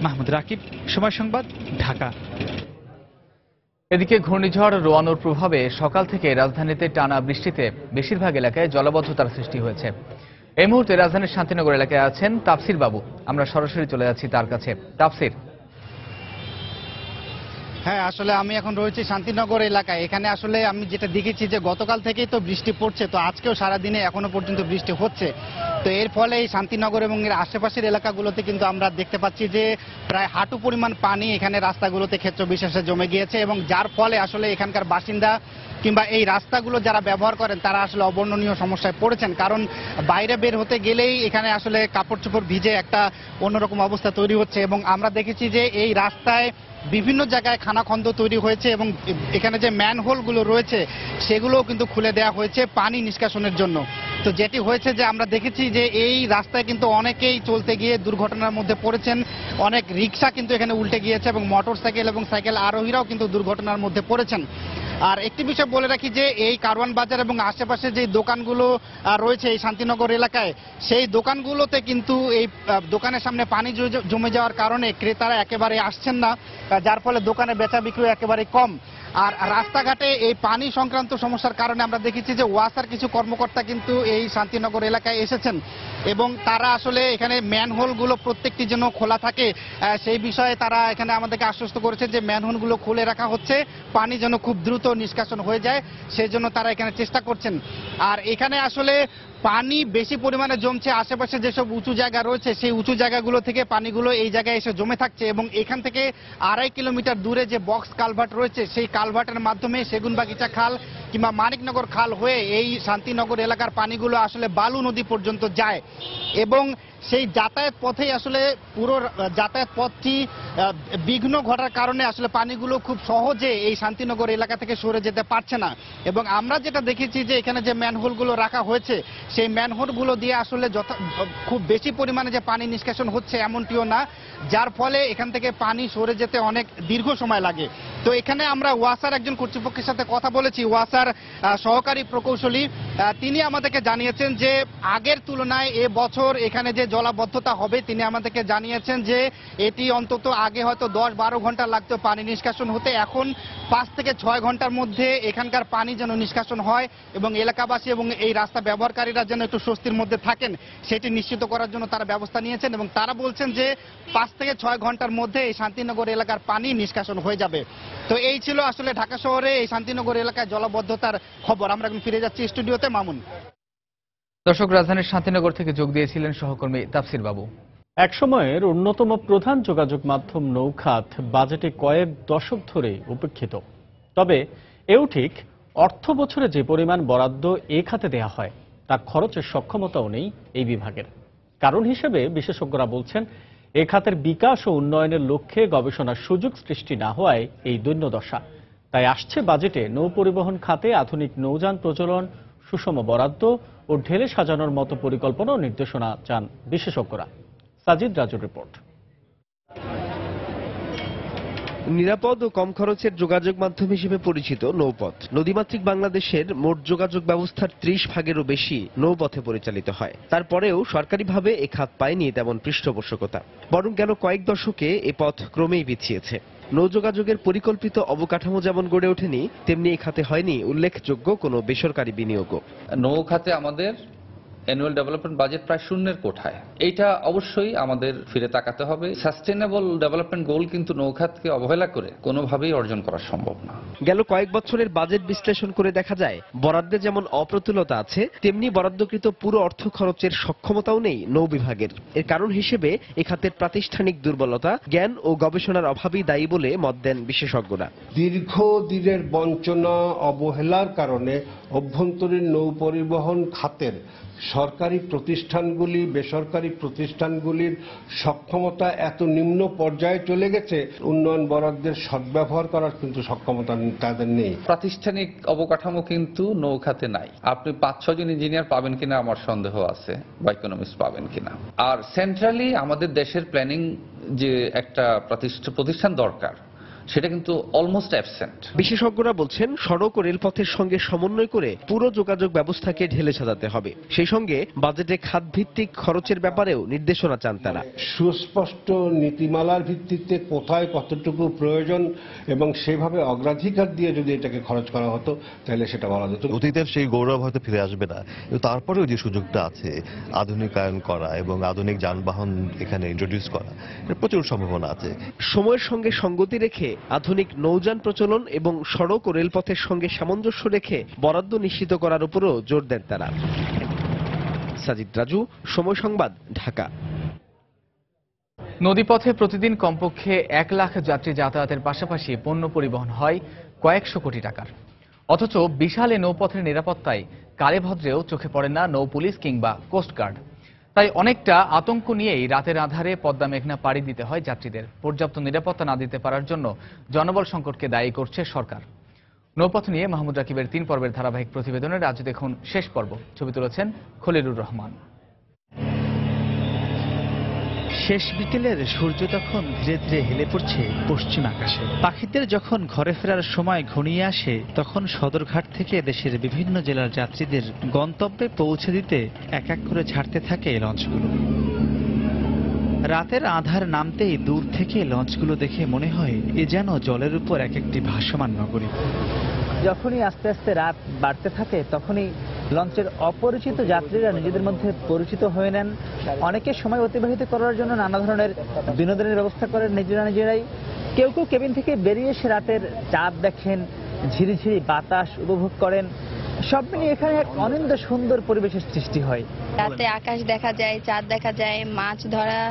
মাহমুদ রাকিব, সময় সংবাদ, ঢাকা। এদিকে ঘূর্ণিঝড় রোয়ানুর প্রভাবে সকাল থেকে রাজধানীতে টানা বৃষ্টিতে বেশিরভাগ এলাকায় জলাবদ্ধতার সৃষ্টি হয়েছে। এই মুহূর্তে রাজধানীর শান্তিনগর এলাকায় আছেন তাফসির বাবু। আমরা সরাসরি চলে যাচ্ছি তার কাছে। তাফসির। হ্যাঁ, আসলে আমি এখন রয়েছি শান্তিনগর এলাকায়। এখানে আসলে আমি যেটা দেখেছি যে গতকাল থেকেই তো বৃষ্টি পড়ছে, তো আজকেও সারাদিনে এখনো পর্যন্ত বৃষ্টি হচ্ছে। তো এর ফলে এই শান্তিনগর এবং এর আশেপাশের এলাকাগুলোতে কিন্তু আমরা দেখতে পাচ্ছি যে প্রায় হাঁটু পরিমাণ পানি এখানে রাস্তাগুলোতে ক্ষেত্র বিশেষে জমে গিয়েছে এবং যার ফলে আসলে এখানকার বাসিন্দা কিংবা এই রাস্তাগুলো যারা ব্যবহার করেন তারা আসলে অবর্ণনীয় সমস্যায় পড়েছেন। কারণ বাইরে বের হতে গেলেই এখানে আসলে কাপড় চোপড় ভিজে একটা অন্যরকম অবস্থা তৈরি হচ্ছে এবং আমরা দেখেছি যে এই রাস্তায় বিভিন্ন জায়গায় খানাখন্দ তৈরি হয়েছে এবং এখানে যে ম্যানহোলগুলো রয়েছে সেগুলোও কিন্তু খুলে দেওয়া হয়েছে পানি নিষ্কাশনের জন্য। তো যেটি হয়েছে যে আমরা দেখেছি যে এই রাস্তায় কিন্তু অনেকেই চলতে গিয়ে দুর্ঘটনার মধ্যে পড়েছেন। অনেক রিক্সা কিন্তু এখানে উল্টে গিয়েছে এবং মোটরসাইকেল এবং সাইকেল আরোহীরাও কিন্তু দুর্ঘটনার মধ্যে পড়েছেন। আর একটি বিষয় বলে রাখি যে এই কারওয়ান বাজার এবং আশেপাশে যে দোকানগুলো রয়েছে এই শান্তিনগর এলাকায়, সেই দোকানগুলোতে কিন্তু এই দোকানের সামনে পানি জমে যাওয়ার কারণে ক্রেতারা একেবারে আসছেন না, যার ফলে দোকানে বেচা বিক্রি একেবারে কম। আর রাস্তাঘাটে এই পানি সংক্রান্ত সমস্যার কারণে আমরা দেখেছি যে ওয়াসার কিছু কর্মকর্তা কিন্তু এই শান্তিনগর এলাকায় এসেছেন এবং তারা আসলে এখানে ম্যানহোলগুলো প্রত্যেকটি যেন খোলা থাকে সেই বিষয়ে তারা এখানে আমাদেরকে আশ্বস্ত করেছে যে ম্যানহোলগুলো খুলে রাখা হচ্ছে, পানি যেন খুব দ্রুত নিষ্কাশন হয়ে যায় সেই জন্য তারা এখানে চেষ্টা করছেন। আর এখানে আসলে পানি বেশি পরিমাণে জমছে, আশেপাশে যেসব উঁচু জায়গা রয়েছে সেই উঁচু জায়গাগুলো থেকে পানিগুলো এই জায়গায় এসে জমে থাকছে এবং এখান থেকে ২.৫ কিলোমিটার দূরে যে বক্স কালভার্ট রয়েছে সেই কালভার্টের মাধ্যমে সেগুনবাগিচা খাল কিংবা মানিকনগর খাল হয়ে এই শান্তিনগর এলাকার পানিগুলো আসলে বালু নদী পর্যন্ত যায় এবং সেই যাতায়াত পথেই আসলে পুরো যাতায়াত পথটি বিঘ্ন ঘটার কারণে আসলে পানিগুলো খুব সহজে এই শান্তিনগর এলাকা থেকে সরে যেতে পারছে না। এবং আমরা যেটা দেখেছি যে এখানে যে ম্যানহোলগুলো রাখা হয়েছে সেই ম্যানহোলগুলো দিয়ে আসলে খুব বেশি পরিমাণে যে পানি নিষ্কাশন হচ্ছে এমনটিও না, যার ফলে এখান থেকে পানি সরে যেতে অনেক দীর্ঘ সময় লাগে। তো এখানে আমরা ওয়াসার একজন কর্তৃপক্ষের সাথে কথা বলেছি, ওয়াসার সহকারী প্রকৌশলী, তিনি আমাদেরকে জানিয়েছেন যে আগের তুলনায় এবছর এখানে যে জলাবদ্ধতা হবে তিনি আমাদেরকে জানিয়েছেন যে এটি অন্তত আগে হয়তো ১০-১২ ঘন্টা লাগতো পানি নিষ্কাশন হতে, এখন ৫ থেকে ৬ ঘন্টার মধ্যে এখানকার পানি যেন নিষ্কাশন হয় এবং এলাকাবাসী এবং এই রাস্তা ব্যবহারকারীরা যেন একটু স্বস্তির মধ্যে থাকেন সেটি নিশ্চিত করার জন্য তারা ব্যবস্থা নিয়েছেন এবং তারা বলছেন যে ৫ থেকে ৬ ঘন্টার মধ্যে এই শান্তিনগর এলাকার পানি নিষ্কাশন হয়ে যাবে। তো এই ছিল আসলে ঢাকা শহরে এই শান্তিনগর এলাকায় জলাবদ্ধতার খবর। আমরা এখন ফিরে যাচ্ছি স্টুডিওতে। মামুন। দর্শক, রাজধানীর শান্তিনগর থেকে যোগ দিয়েছিলেন সহকর্মী তাফসির বাবু। একসময়ের অন্যতম প্রধান যোগাযোগ মাধ্যম নৌখাত বাজেটে কয়েক দশক ধরে উপেক্ষিত। তবে এও ঠিক অর্থ বছরে যে পরিমাণ বরাদ্দ এ খাতে দেয়া হয় তা খরচের সক্ষমতাও নেই এই বিভাগের। কারণ হিসেবে বিশেষজ্ঞরা বলছেন এ খাতের বিকাশ ও উন্নয়নের লক্ষ্যে গবেষণার সুযোগ সৃষ্টি না হওয়ায় এই দৈন্যদশা। তাই আসছে বাজেটে নৌ পরিবহন খাতে আধুনিক নৌযান প্রচলন, সুষম বরাদ্দ ও ঢেলে সাজানোর মতো পরিকল্পনা ও নির্দেশনা চান বিশেষজ্ঞরা। সাজিদ রাজুর রিপোর্ট। নিরাপদ ও কম খরচের যোগাযোগ মাধ্যম হিসেবে পরিচিত নৌপথ নদীমাতৃক বাংলাদেশের মোট যোগাযোগ ব্যবস্থার ৩০ ভাগেরও বেশি নৌপথে পরিচালিত হয়। তারপরেও সরকারিভাবে এ খাত পায়নি তেমন পৃষ্ঠপোষকতা, বরং গেল কয়েক দশকে এ পথ ক্রমেই পিছিয়েছে। নৌযোগাযোগের পরিকল্পিত অবকাঠামো যেমন গড়ে ওঠেনি, তেমনি এ খাতে হয়নি উল্লেখযোগ্য কোনো বেসরকারি বিনিয়োগও। নৌ খাতে আমাদের অ্যানুয়াল ডেভেলপমেন্ট বাজেট প্রায় শূন্যের কোঠায়। এইটা অবশ্যই আমাদের ফিরে তাকাতে হবে। সাস্টেনেবল ডেভেলপমেন্ট গোল কিন্তু নৌখাতকে অবহেলা করে কোনোভাবেই অর্জন করা সম্ভব না। গেল কয়েক বছরের বাজেট বিশ্লেষণ করে দেখা যায় বরাদ্দে যেমন অপ্রতুলতা আছে, তেমনি বরাদ্দকৃত পুরো অর্থ খরচের সক্ষমতাও নেই নৌ বিভাগের। এর কারণ হিসেবে এ খাতের প্রাতিষ্ঠানিক দুর্বলতা, জ্ঞান ও গবেষণার অভাবই দায়ী বলে মত দেন বিশেষজ্ঞরা। দীর্ঘদিনের বঞ্চনা, অবহেলার কারণে অভ্যন্তরীণ নৌ পরিবহন খাতের সরকারি প্রতিষ্ঠানগুলি, বেসরকারি প্রতিষ্ঠানগুলির সক্ষমতা এত নিম্ন পর্যায়ে চলে গেছে, উন্নয়ন বরাদ্দের সদ্ব্যবহার করার কিন্তু সক্ষমতা তাদের নেই। প্রাতিষ্ঠানিক অবকাঠামো কিন্তু নৌখাতে নাই। আপনি 5-6 জন ইঞ্জিনিয়ার পাবেন কিনা আমার সন্দেহ আছে, বা ইকোনমিস্ট পাবেন কিনা। আর সেন্ট্রালি আমাদের দেশের প্ল্যানিং যে একটা প্রতিষ্ঠান দরকার, সেটা কিন্তু অলমোস্ট অ্যাবসেন্ট। বিশেষজ্ঞরা বলছেন সড়ক ও রেলপথের সঙ্গে সমন্বয় করে পুরো যোগাযোগ ব্যবস্থাকে ঢেলে সাজাতে হবে। সেই সঙ্গে বাজেটে খাতভিত্তিক খরচের ব্যাপারেও নির্দেশনা চান তারা। সুস্পষ্ট নীতিমালার ভিত্তিতে কোথায় কতটুকু প্রয়োজন এবং সেভাবে অগ্রাধিকার দিয়ে যদি এটাকে খরচ করা হতো তাহলে সেটা বলা যেত। অতীতের সেই গৌরব হয়তো ফিরে আসবে না, কিন্তু তারপরেও যে সুযোগটা আছে আধুনিকায়ন করা এবং আধুনিক যানবাহন এখানে ইন্ট্রোডিউস করা, এর প্রচুর সম্ভাবনা আছে। সময়ের সঙ্গে সঙ্গতি রেখে আধুনিক নৌযান প্রচলন এবং সড়ক ও রেলপথের সঙ্গে সামঞ্জস্য রেখে বরাদ্দ নিশ্চিত করার উপরও জোর দেন তারা। সাজিদ রাজু, সময় সংবাদ, ঢাকা। নদীপথে প্রতিদিন কমপক্ষে 1 লাখ যাত্রী যাতায়াতের পাশাপাশি পণ্য পরিবহন হয় কয়েকশো কোটি টাকার। অথচ বিশাল এ নৌপথের নিরাপত্তায় কালেভদ্রেও চোখে পড়ে না নৌ পুলিশ কিংবা কোস্টগার্ড। তাই অনেকটা আতঙ্ক নিয়েই রাতের আধারে পদ্মা মেঘনা পাড়ি দিতে হয় যাত্রীদের। পর্যাপ্ত নিরাপত্তা না দিতে পারার জন্য জনবল সংকটকে দায়ী করছে সরকার। নৌপথ নিয়ে মাহমুদ রাকিবের 3 পর্বের ধারাবাহিক প্রতিবেদনের আজ দেখুন শেষ পর্ব। ছবি তুলেছেন খলিলুর রহমান। শেষ বিকেলের সূর্য তখন ধীরে ধীরে হেলে পড়ছে পশ্চিম আকাশে। পাখিদের যখন ঘরে ফেরার সময় ঘনিয়ে আসে, তখন সদরঘাট থেকে দেশের বিভিন্ন জেলার যাত্রীদের গন্তব্যে পৌঁছে দিতে এক এক করে ছাড়তে থাকে লঞ্চগুলো। রাতের আধার নামতেই দূর থেকে লঞ্চগুলো দেখে মনে হয় এ যেন জলের উপর এক একটি ভাসমান নগরী। যখনই আস্তে আস্তে রাত বাড়তে থাকে, তখনই লঞ্চের অপরিচিত যাত্রীরা নিজেদের মধ্যে পরিচিত হয়ে নেন। অনেকে সময় অতিবাহিত করার জন্য নানা ধরনের বিনোদনের ব্যবস্থা করেন নিজেরাই। কেউ কেউ কেবিন থেকে বেরিয়ে এসে রাতের চাঁদ দেখেন, ঝিরিঝিরি বাতাস উপভোগ করেন। সব মিলিয়ে এখানে এক অনিন্দ সুন্দর পরিবেশের সৃষ্টি হয়। রাতে আকাশ দেখা যায়, চাঁদ দেখা যায়, মাছ ধরা,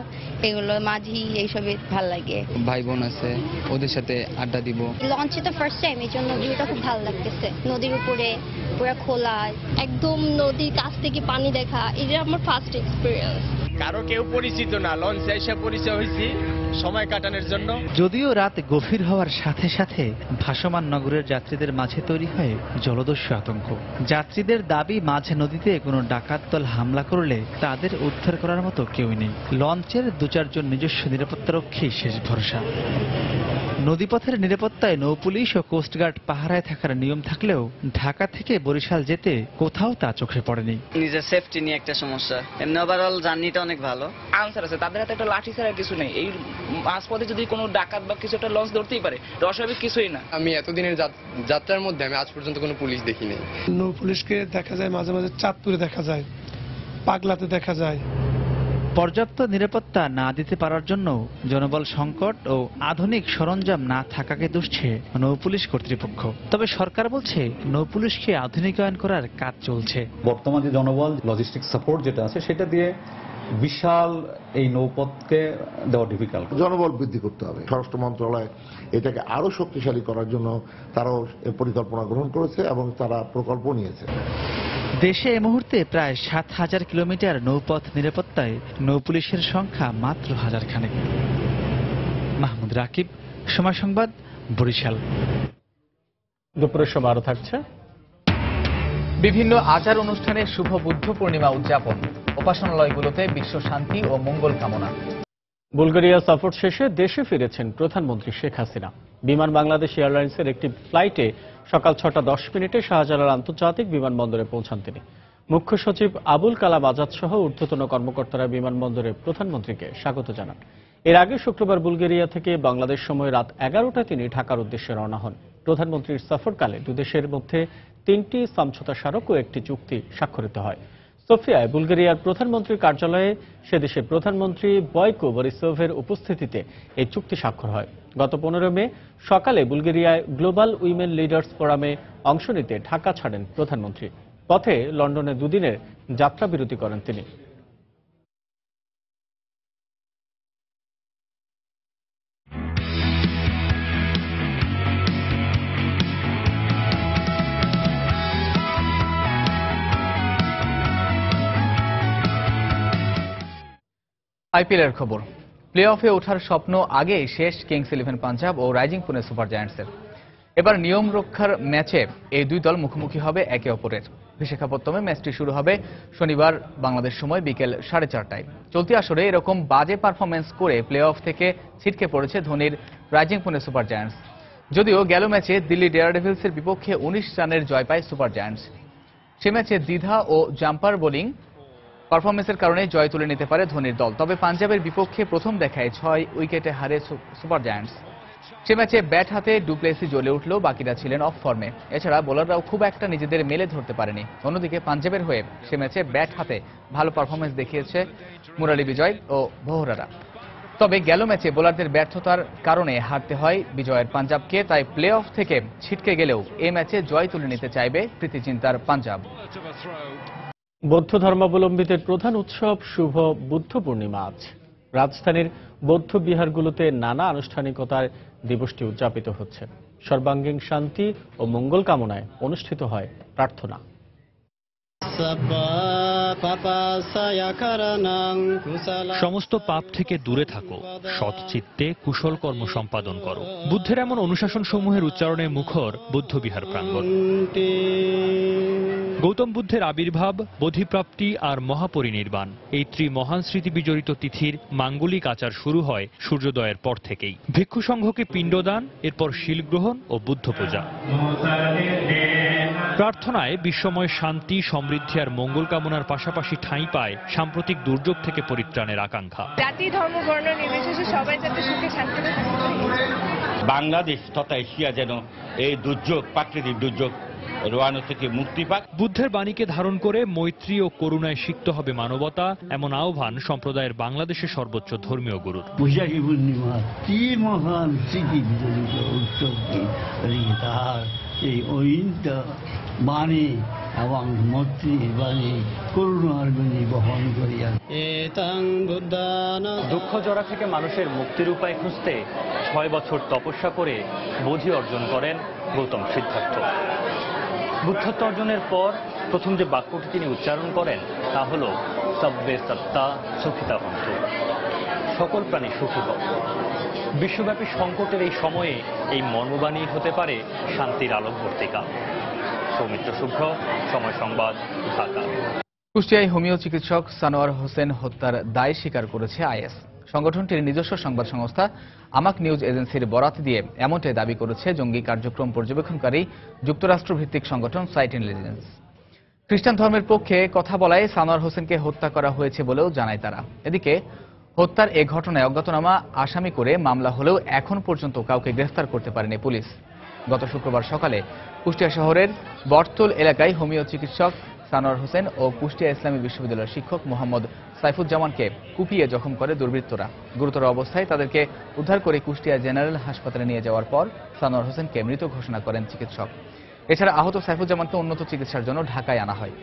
এগুলো মাঝি, এইসবই ভাল লাগে। ভাই বোন আছে, ওদের সাথে আড্ডা দিব। লঞ্চে তো ফার্স্ট টাইম, এই জন্য ভিউটা খুব ভালো লাগতেছে। নদীর উপরে পুরো খোলা, একদম নদীর কাছ থেকে পানি দেখা, এটা আমার ফার্স্ট এক্সপিরিয়েন্স। কারো কেউ পরিচিত না, লঞ্চে এসে পরিচয় হয়েছি সময় কাটানোর জন্য। যদিও রাত গভীর হওয়ার সাথে সাথে ভাসমান নগরের যাত্রীদের মাঝে তৈরি হয় জলদস্যু আতঙ্ক। যাত্রীদের দাবি, মাঝে নদীতে কোনো ডাকাত দল হামলা করলে তাদের উদ্ধার করার মতো কেউ নেই। লঞ্চের 2-4 জন নিজস্ব নিরাপত্তারক্ষী শেষ ভরসা। নদীপথের নিরাপত্তায় নৌপুলিশ ও কোস্টগার্ড পাহারায় থাকার নিয়ম থাকলেও ঢাকা থেকে বরিশাল যেতে কোথাও তা চোখে পড়েনি। নিজের সেফটি নিয়ে একটা সমস্যা, এমনি ওভারঅল জার্নিটা অনেক ভালো। আনসার আছে, তাদের হাতে একটা লাঠি ছাড়া কিছু নেই। এই মাঝপথে যদি কোনো ডাকাত বা কিছু একটা লঞ্চ ধরতেই পারে, অস্বাভাবিক কিছুই না। আমি এতদিনের যাত্রার মধ্যে আমি আজ পর্যন্ত কোনো পুলিশ দেখিনি। নৌ পুলিশকে দেখা যায় মাঝে মাঝে চাঁদপুরে দেখা যায়, পাগলাতে দেখা যায়। পর্যাপ্ত নিরাপত্তা না দিতে পারার জন্য জনবল সংকট ও আধুনিক সরঞ্জাম না থাকাকে দুষছে নৌপুলিশ কর্তৃপক্ষ। তবে সরকার বলছে নৌপুলিশকে আধুনিকায়ন করার কাজ চলছে। বর্তমানে জনবল লজিস্টিক সাপোর্ট যেটা আছে সেটা দিয়ে বিশাল এই নৌপথকে দেওয়া ডিফিকাল্ট। জনবল বৃদ্ধি করতে হবে। স্বরাষ্ট্র মন্ত্রণালয় এটাকে আরো শক্তিশালী করার জন্য তারাও পরিকল্পনা গ্রহণ করেছে এবং তারা প্রকল্প নিয়েছে। দেশে এই মুহূর্তে প্রায় 7,000 কিলোমিটার নৌপথ নিরাপত্তায় নৌপুলিশের সংখ্যা মাত্র 1000 খানেক। মাহমুদ রাকিব, সময় সংবাদ, বরিশাল। দুপুরের সময় আরো থাকছে বিভিন্ন আচার অনুষ্ঠানে শুভ বুদ্ধ পূর্ণিমা উদযাপন, উপাসনালয়গুলোতে বিশ্ব শান্তি ও মঙ্গল কামনা। বুলগেরিয়া সফর শেষে দেশে ফিরেছেন প্রধানমন্ত্রী শেখ হাসিনা। বিমান বাংলাদেশ এয়ারলাইন্সের একটি ফ্লাইটে সকাল 6:10 শাহজালাল আন্তর্জাতিক বিমানবন্দরে পৌঁছান তিনি। মুখ্য সচিব আবুল কালাম আজাদ সহ ঊর্ধ্বতন কর্মকর্তারা বিমানবন্দরে প্রধানমন্ত্রীকে স্বাগত জানান। এর আগে শুক্রবার বুলগেরিয়া থেকে বাংলাদেশ সময় রাত 11টায় তিনি ঢাকার উদ্দেশ্যে রওনা হন। প্রধানমন্ত্রীর সফরকালে দুদেশের মধ্যে 3টি সমঝোতা স্মারক ও একটি চুক্তি স্বাক্ষরিত হয়। সোফিয়ায় বুলগেরিয়ার প্রধানমন্ত্রীর কার্যালয়ে সে দেশের প্রধানমন্ত্রী বয়কো বরিসোভের উপস্থিতিতে এই চুক্তি স্বাক্ষর হয়। গত 15 মে সকালে বুলগেরিয়ায় গ্লোবাল উইমেন লিডার্স ফোরামে অংশ নিতে ঢাকা ছাড়েন প্রধানমন্ত্রী। পথে লন্ডনে দুদিনের যাত্রা বিরতি করেন তিনি। আইপিএলের খবর। প্লে অফে ওঠার স্বপ্ন আগেই শেষ কিংস 11 পাঞ্জাব ও রাইজিং পুনে সুপার জায়ান্টসের। এবার নিয়ম রক্ষার ম্যাচে এই দুই দল মুখোমুখি হবে একে অপরের। বিশাখাপত্তমে ম্যাচটি শুরু হবে শনিবার বাংলাদেশ সময় বিকেল 4:30টায়। চলতি আসরে এরকম বাজে পারফরমেন্স করে প্লে অফ থেকে ছিটকে পড়েছে ধোনির রাইজিং পুনে সুপার জায়ান্টস। যদিও গেল ম্যাচে দিল্লি ডেয়ারডেভিলসের বিপক্ষে 19 রানের জয় পায় সুপার জায়ান্টস। সে ম্যাচে দ্বিধা ও জাম্পার বোলিং পারফরমেন্সের কারণে জয় তুলে নিতে পারে ধোনির দল। তবে পাঞ্জাবের বিপক্ষে প্রথম দেখায় 6 উইকেটে হারে সুপার জায়ান্টস। সে ম্যাচে ব্যাট হাতে ডুপ্লেসি জ্বলে উঠলেও বাকিরা ছিলেন অফ ফর্মে। এছাড়া বোলাররাও খুব একটা নিজেদের মেলে ধরতে পারেনি। অন্যদিকে পাঞ্জাবের হয়ে সে ম্যাচে ব্যাট হাতে ভালো পারফরমেন্স দেখিয়েছে মুরালি বিজয় ও বোহরারা। তবে গেল ম্যাচে বোলারদের ব্যর্থতার কারণে হারতে হয় বিজয়ের পাঞ্জাবকে। তাই প্লে অফ থেকে ছিটকে গেলেও এ ম্যাচে জয় তুলে নিতে চাইবে প্রীতিচিন্তার পাঞ্জাব। বৌদ্ধ ধর্মাবলম্বীদের প্রধান উৎসব শুভ বুদ্ধ পূর্ণিমা আজ। রাজধানীর বৌদ্ধ বিহারগুলোতে নানা আনুষ্ঠানিকতার দিবসটি উদযাপিত হচ্ছে। সর্বাঙ্গীন শান্তি ও মঙ্গল কামনায় অনুষ্ঠিত হয় প্রার্থনা। সমস্ত পাপ থেকে দূরে থাকো, সৎ চিত্তে কুশল কর্ম সম্পাদন করো। বুদ্ধের এমন অনুশাসন সমূহের উচ্চারণে মুখর বৌদ্ধ বিহার প্রাঙ্গণ। গৌতম বুদ্ধের আবির্ভাব, বোধিপ্রাপ্তি আর মহাপরিনির্বাণ এই ত্রিমহান স্মৃতি বিজড়িত তিথির মাঙ্গলিক আচার শুরু হয় সূর্যোদয়ের পর থেকেই। ভিক্ষু সংঘকে পিণ্ডদান, এরপর শিলগ্রহণ ও বুদ্ধ পূজা। প্রার্থনায় বিশ্বময় শান্তি, সমৃদ্ধি আর মঙ্গল কামনার পাশাপাশি ঠাঁই পায় সাম্প্রতিক দুর্যোগ থেকে পরিত্রাণের আকাঙ্ক্ষা। জাতি, ধর্ম, বর্ণ নির্বিশেষে সবাই যাতে সুখে শান্তিতে বাংলাদেশ তথা এশিয়া যেন এই দুর্যোগ, প্রাকৃতিক দুর্যোগ রোয়ানো থেকে মুক্তি পাক। বুদ্ধের বাণীকে ধারণ করে মৈত্রী ও করুণায় সিক্ত হবে মানবতা, এমন আহ্বান সম্প্রদায়ের বাংলাদেশের সর্বোচ্চ ধর্মীয় গুরুর। বৈশাখী পূর্ণিমা কি মহান স্মৃতি বিজড়িত উৎসবটি, তাহার এই ঐন্ত বাণী এবং মৈত্রীর বাণী, করুণার বাণী বহন করিয়া দুঃখ জড়া থেকে মানুষের মুক্তির উপায় খুঁজতে 6 বছর তপস্যা করে বোধি অর্জন করেন গৌতম সিদ্ধার্থ। বুদ্ধত্ব অর্জনের পর প্রথম যে বাক্যটি তিনি উচ্চারণ করেন তা হল সব্বে সত্তা সুখিতা হন্তু, সকল প্রাণী সুখী হোক। বিশ্বব্যাপী সংকটের এই সময়ে এই মর্মবাণী হতে পারে শান্তির আলোকবর্তিকা। সৌমিত্র শুভ্র, সময় সংবাদ, ঢাকা। কুষ্টিয়ায় হোমিও চিকিৎসক সানোয়ার হোসেন হত্যার দায় স্বীকার করেছে আইএস। সংগঠনটির নিজস্ব সংবাদ সংস্থা আমাক নিউজ এজেন্সির বরাত দিয়ে এমনটাই দাবি করেছে জঙ্গি কার্যক্রম পর্যবেক্ষণকারী যুক্তরাষ্ট্রভিত্তিক সংগঠন সাইট ইন্টেলিজেন্স। খ্রিস্টান ধর্মের পক্ষে কথা বলায় সানোয়ার হোসেনকে হত্যা করা হয়েছে বলেও জানায় তারা। এদিকে হত্যার এ ঘটনায় অজ্ঞাতনামা আসামি করে মামলা হলেও এখন পর্যন্ত কাউকে গ্রেফতার করতে পারেনি পুলিশ। গত শুক্রবার সকালে কুষ্টিয়া শহরের বটতল এলাকায় হোমিও চিকিৎসক সানোয়ার হোসেন ও কুষ্টিয়া ইসলামী বিশ্ববিদ্যালয়ের শিক্ষক মোহাম্মদ সাইফুজ্জামানকে কুপিয়ে জখম করে দুর্বৃত্তরা। গুরুতর অবস্থায় তাদেরকে উদ্ধার করে কুষ্টিয়া জেনারেল হাসপাতালে নিয়ে যাওয়ার পর সানোয়ার হোসেনকে মৃত ঘোষণা করেন চিকিৎসক। এছাড়া আহত সাইফুজ্জামানকে উন্নত চিকিৎসার জন্য ঢাকায় আনা হয়।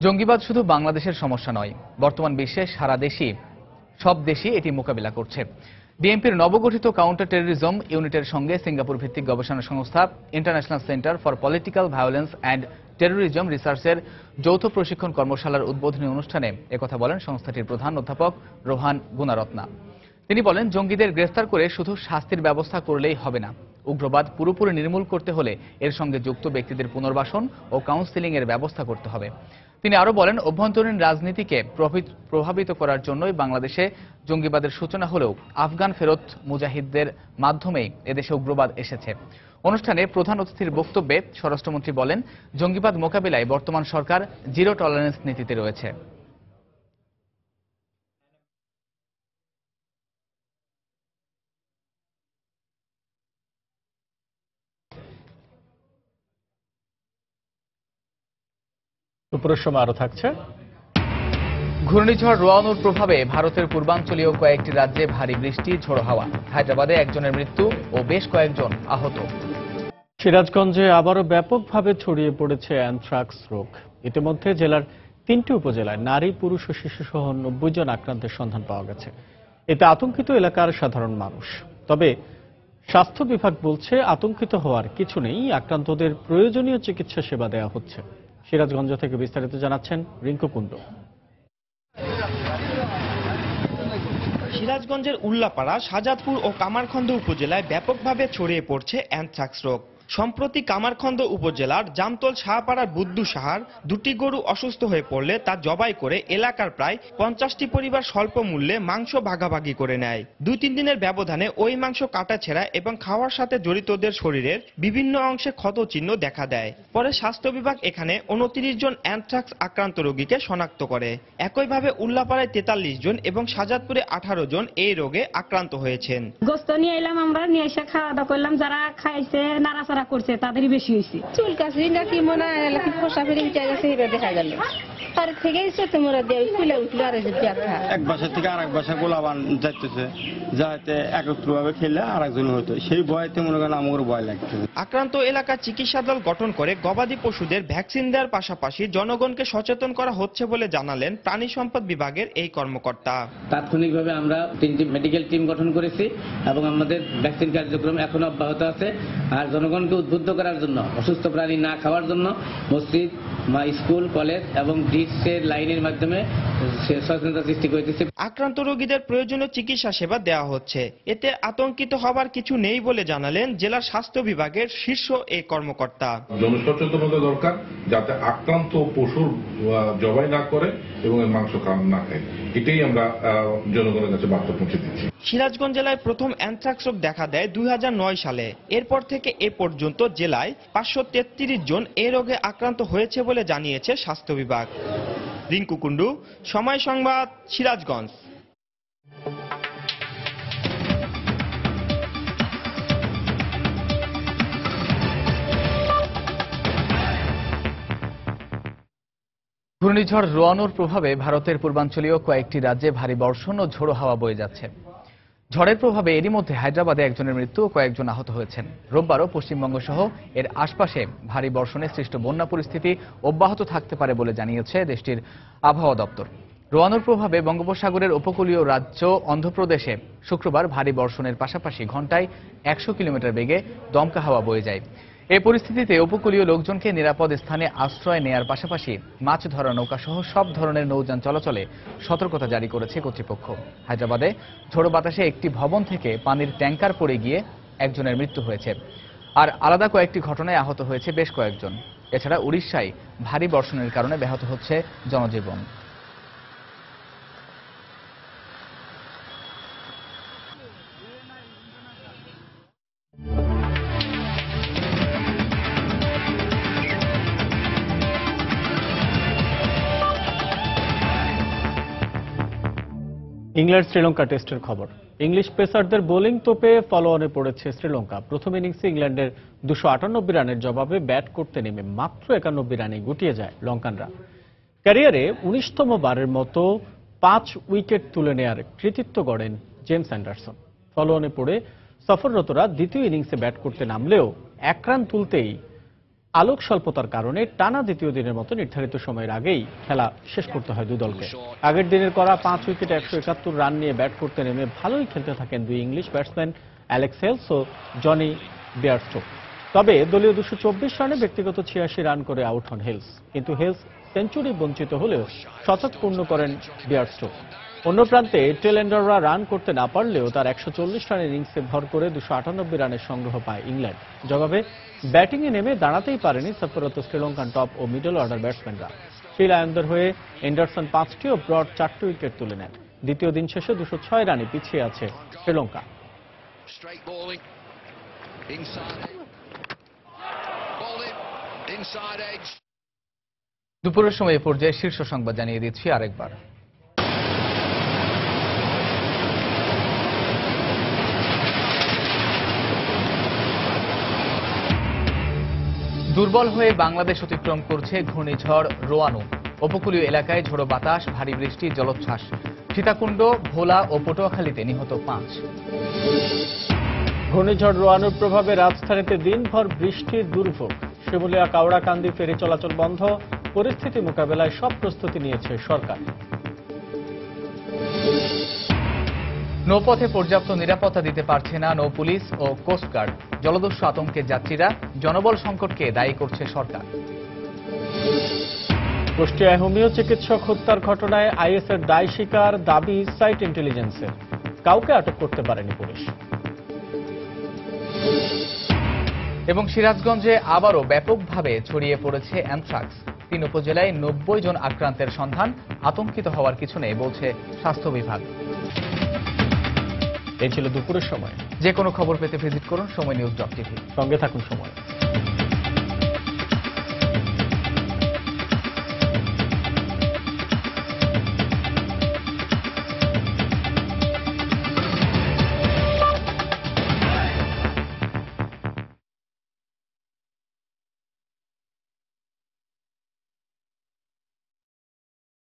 জঙ্গিবাদ শুধু বাংলাদেশের সমস্যা নয়, বর্তমান বিশ্বে সারা দেশই, সব দেশই এটি মোকাবিলা করছে। বিএনপির নবগঠিত কাউন্টার টেররিজম ইউনিটের সঙ্গে সিঙ্গাপুর ভিত্তিক গবেষণা সংস্থা international centre for political violence and terrorism রিসার্চের যৌথ প্রশিক্ষণ কর্মশালার উদ্বোধনী অনুষ্ঠানে একথা বলেন সংস্থাটির প্রধান অধ্যাপক রোহান গুনারত্না। তিনি বলেন, জঙ্গিদের গ্রেফতার করে শুধু শাস্তির ব্যবস্থা করলেই হবে না, উগ্রবাদ পুরোপুরি নির্মূল করতে হলে এর সঙ্গে যুক্ত ব্যক্তিদের পুনর্বাসন ও কাউন্সেলিং এর ব্যবস্থা করতে হবে। তিনি আরো বলেন, অভ্যন্তরীণ রাজনীতিকে প্রভাবিত করার জন্যই বাংলাদেশে জঙ্গিবাদের সূচনা হলেও আফগান ফেরত মুজাহিদদের মাধ্যমেই এদেশে উগ্রবাদ এসেছে। অনুষ্ঠানে প্রধান অতিথির বক্তব্যে স্বরাষ্ট্রমন্ত্রী বলেন, জঙ্গিবাদ মোকাবিলায় বর্তমান সরকার জিরো টলারেন্স নীতিতে রয়েছে। দুপুরের সময় আরো থাকছে। ঘূর্ণিঝড় রোয়ানুর প্রভাবে ভারতের পূর্বাঞ্চলীয় কয়েকটি রাজ্যে ভারী বৃষ্টি, ঝোড়ো হাওয়া। হায়দ্রাবাদে একজনের মৃত্যু ও বেশ কয়েকজন আহত। সিরাজগঞ্জে আবারও ব্যাপকভাবে ছড়িয়ে পড়েছে অ্যানথ্রাক্স রোগ। ইতিমধ্যে জেলার 3টি উপজেলায় নারী, পুরুষ ও শিশুসহ 90 জন আক্রান্তের সন্ধান পাওয়া গেছে। এতে আতঙ্কিত এলাকার সাধারণ মানুষ। তবে স্বাস্থ্য বিভাগ বলছে আতঙ্কিত হওয়ার কিছু নেই, আক্রান্তদের প্রয়োজনীয় চিকিৎসা সেবা দেওয়া হচ্ছে। সিরাজগঞ্জ থেকে বিস্তারিত জানাচ্ছেন রিঙ্কু কুণ্ডু। সিরাজগঞ্জের উল্লাপাড়া, শাহজাদপুর ও কামারখন্দ উপজেলায় ব্যাপকভাবে ছড়িয়ে পড়ছে অ্যানথ্রাক্স রোগ। সম্প্রতি কামারখন্দ উপজেলার জামতল শাহপাড়ার বুদ্ধু সাহার 2টি গরু অসুস্থ হয়ে পড়লে তা জবাই করে এলাকার প্রায় 50টি পরিবার স্বল্প মূল্যে মাংস ভাগাভাগি করে নেয়। 2-3 দিনের ব্যবধানে ওই মাংস কাটাছেঁড়া এবং খাওয়ার সাথে জড়িতদের শরীরের বিভিন্ন অংশে ক্ষত চিহ্ন দেখা দেয়। পরে স্বাস্থ্য বিভাগ এখানে 29 জন অ্যানথ্রাক্স আক্রান্ত রোগীকে শনাক্ত করে। একইভাবে উল্লাপাড়ায় 43 জন এবং শাহজাদপুরে 18 জন এই রোগে আক্রান্ত হয়েছেন। গোস্ত নিয়ে এলাম, আমরা নিয়ে এসে খাওয়া দাওয়া করলাম, যারা খাইছে নাড়াচাড়া করছে তাদেরই বেশি হয়েছে। চুল কাশি নাকি মনে হয় ফসা ফেরে গেছে, দেখা গেল তার থেকে তোমরা দিয়ে খুলে উঠলো আর এক বাসা থেকে আরেক বাসা গোলাবান যাইতেছে, যাতে একত্রভাবে খেলে আরেকজন হতো, সেই ভয়তে মনে করেন আমার ভয় লাগছে। আক্রান্ত এলাকার চিকিৎসা দল গঠন করে গবাদি পশুদের ভ্যাকসিন দেওয়ার পাশাপাশি জনগণকে সচেতন করা হচ্ছে বলে জানালেন প্রাণী সম্পদ বিভাগের এই কর্মকর্তা। তাৎক্ষণিকভাবে আমরা 3টি মেডিকেল টিম গঠন করেছি এবং আমাদের ভ্যাকসিন কার্যক্রম এখনো অব্যাহত আছে। আর জনগণকে উদ্বুদ্ধ করার জন্য, অসুস্থ প্রাণী না খাওয়ার জন্য মসজিদ, স্কুল, কলেজ এবং ডিসের লাইনের মাধ্যমে সচেতনতা সৃষ্টি করেছে। আক্রান্ত রোগীদের প্রয়োজনীয় চিকিৎসা সেবা দেওয়া হচ্ছে। এতে আতঙ্কিত হবার কিছু নেই বলে জানালেন জেলার স্বাস্থ্য বিভাগের শীর্ষ এই কর্মকর্তা। জনসচেতনতা দরকার, যাতে আক্রান্ত পশুর জবাই না করে এবং এর মাংস না খায়। এটাই আমরা জনগণের কাছে বার্তা পৌঁছে দিচ্ছি। সিরাজগঞ্জ জেলায় প্রথম অ্যানথ্রাক্স রোগ দেখা দেয় 2009 সালে। এরপর থেকে এ পর্যন্ত জেলায় 533 জন এই রোগে আক্রান্ত হয়েছে বলে জানিয়েছে স্বাস্থ্য বিভাগ। রিঙ্কু কুণ্ডু, সময় সংবাদ, সিরাজগঞ্জ। ঘূর্ণিঝড় রোয়ানুর প্রভাবে ভারতের পূর্বাঞ্চলীয় কয়েকটি রাজ্যে ভারী বর্ষণ ও ঝোড়ো হাওয়া বয়ে যাচ্ছে। ঝড়ের প্রভাবে এরই মধ্যে হায়দ্রাবাদে একজনের মৃত্যু ও কয়েকজন আহত হয়েছেন। রোববারও পশ্চিমবঙ্গ সহ এর আশপাশে ভারী বর্ষণে সৃষ্ট বন্যা পরিস্থিতি অব্যাহত থাকতে পারে বলে জানিয়েছে দেশটির আবহাওয়া দপ্তর। রোয়ানুর প্রভাবে বঙ্গোপসাগরের উপকূলীয় রাজ্য অন্ধ্রপ্রদেশে শুক্রবার ভারী বর্ষণের পাশাপাশি ঘন্টায় 100 কিলোমিটার বেগে দমকা হাওয়া বয়ে যায়। এই পরিস্থিতিতে উপকূলীয় লোকজনকে নিরাপদ স্থানে আশ্রয় নেয়ার পাশাপাশি মাছ ধরা নৌকা সহ সব ধরনের নৌযান চলাচলে সতর্কতা জারি করেছে কর্তৃপক্ষ। হায়দ্রাবাদে ঝোড়ো বাতাসে একটি ভবন থেকে পানির ট্যাঙ্কার পড়ে গিয়ে একজনের মৃত্যু হয়েছে, আর আলাদা কয়েকটি ঘটনায় আহত হয়েছে বেশ কয়েকজন। এছাড়া উড়িষ্যায় ভারী বর্ষণের কারণে ব্যাহত হচ্ছে জনজীবন। ইংল্যান্ড শ্রীলঙ্কা টেস্টের খবর। ইংলিশ পেসারদের বোলিং তোপে ফলোঅনে পড়েছে শ্রীলঙ্কা। প্রথম ইনিংসে ইংল্যান্ডের 298 রানের জবাবে ব্যাট করতে নেমে মাত্র 91 রানে গুটিয়ে যায় লঙ্কানরা। ক্যারিয়ারে 19তম বারের মতো 5 উইকেট তুলে নেয়ার কৃতিত্ব গড়েন জেমস অ্যান্ডারসন। ফলোঅনে পড়ে সফররতরা দ্বিতীয় ইনিংসে ব্যাট করতে নামলেও 1 রান তুলতেই আলোক স্বল্পতার কারণে টানা দ্বিতীয় দিনের মতো নির্ধারিত সময়ের আগেই খেলা শেষ করতে হয় দুই দলকে। আগের দিনের করা 5 উইকেটে 171 রান নিয়ে ব্যাট করতে নেমে ভালোই খেলতে থাকেন দুই ইংলিশ ব্যাটসম্যান অ্যালেক্স হেলস ও জনি বেয়ারস্টো। তবে দলীয় 224 রানে ব্যক্তিগত 86 রান করে আউট হন হেলস। কিন্তু হেলস সেঞ্চুরি বঞ্চিত হলেও শতক পূর্ণ করেন বেয়ারস্টো। অন্য প্রান্তে টেলেন্ডাররা রান করতে না পারলেও তার 140 রানের ইনিংসে ভর করে 298 রানের সংগ্রহ পায় ইংল্যান্ড। জবাবে ব্যাটিংয়ে নেমে দাঁড়াতেই পারেনি সফররত শ্রীলঙ্কান টপ ও মিডল অর্ডার ব্যাটসম্যানরা। শ্রী লায়নদের হয়ে এন্ডারসন 5টি ও ব্রড 4টি উইকেট তুলে নেন। দ্বিতীয় দিন শেষে 206 রানে পিছিয়ে আছে শ্রীলঙ্কা। দুপুরের সময় এ পর্যায়ে শীর্ষ সংবাদ জানিয়ে দিচ্ছি আরেকবার। দুর্বল হয়ে বাংলাদেশ অতিক্রম করছে ঘূর্ণিঝড় রোয়ানু। উপকূলীয় এলাকায় ঝোড়ো বাতাস, ভারী বৃষ্টি, জলোচ্ছ্বাস। সীতাকুণ্ড, ভোলা ও পটুয়াখালীতে নিহত 5। ঘূর্ণিঝড় রোয়ানুর প্রভাবে রাজধানীতে দিনভর বৃষ্টির দুর্ভোগ। শিমুলিয়া কাওড়াকান্দি ফেরি চলাচল বন্ধ। পরিস্থিতি মোকাবেলায় সব প্রস্তুতি নিয়েছে সরকার। নৌপথে পর্যাপ্ত নিরাপত্তা দিতে পারছে না নৌ পুলিশ ও কোস্টগার্ড। জলদস্যু আতঙ্কে যাত্রীরা। জনবল সংকটকে দায়ী করছে সরকার। কুষ্টিয়ায় হোমিও চিকিৎসক হত্যার ঘটনায় আইএসের দায় স্বীকার, দাবি সাইট ইন্টেলিজেন্সের। কাউকে আটক করতে পারেনি পুলিশ। এবং সিরাজগঞ্জে আবারও ব্যাপকভাবে ছড়িয়ে পড়েছে অ্যানথ্রাক্স। 3 উপজেলায় 90 জন আক্রান্তের সন্ধান। আতঙ্কিত হওয়ার কিছু নেই বলছে স্বাস্থ্য বিভাগ। এই ছিল দুপুরের সময়। যে কোনো খবর পেতে ভিজিট করুন সময় নিউজ.tv। সঙ্গে থাকুন সময়।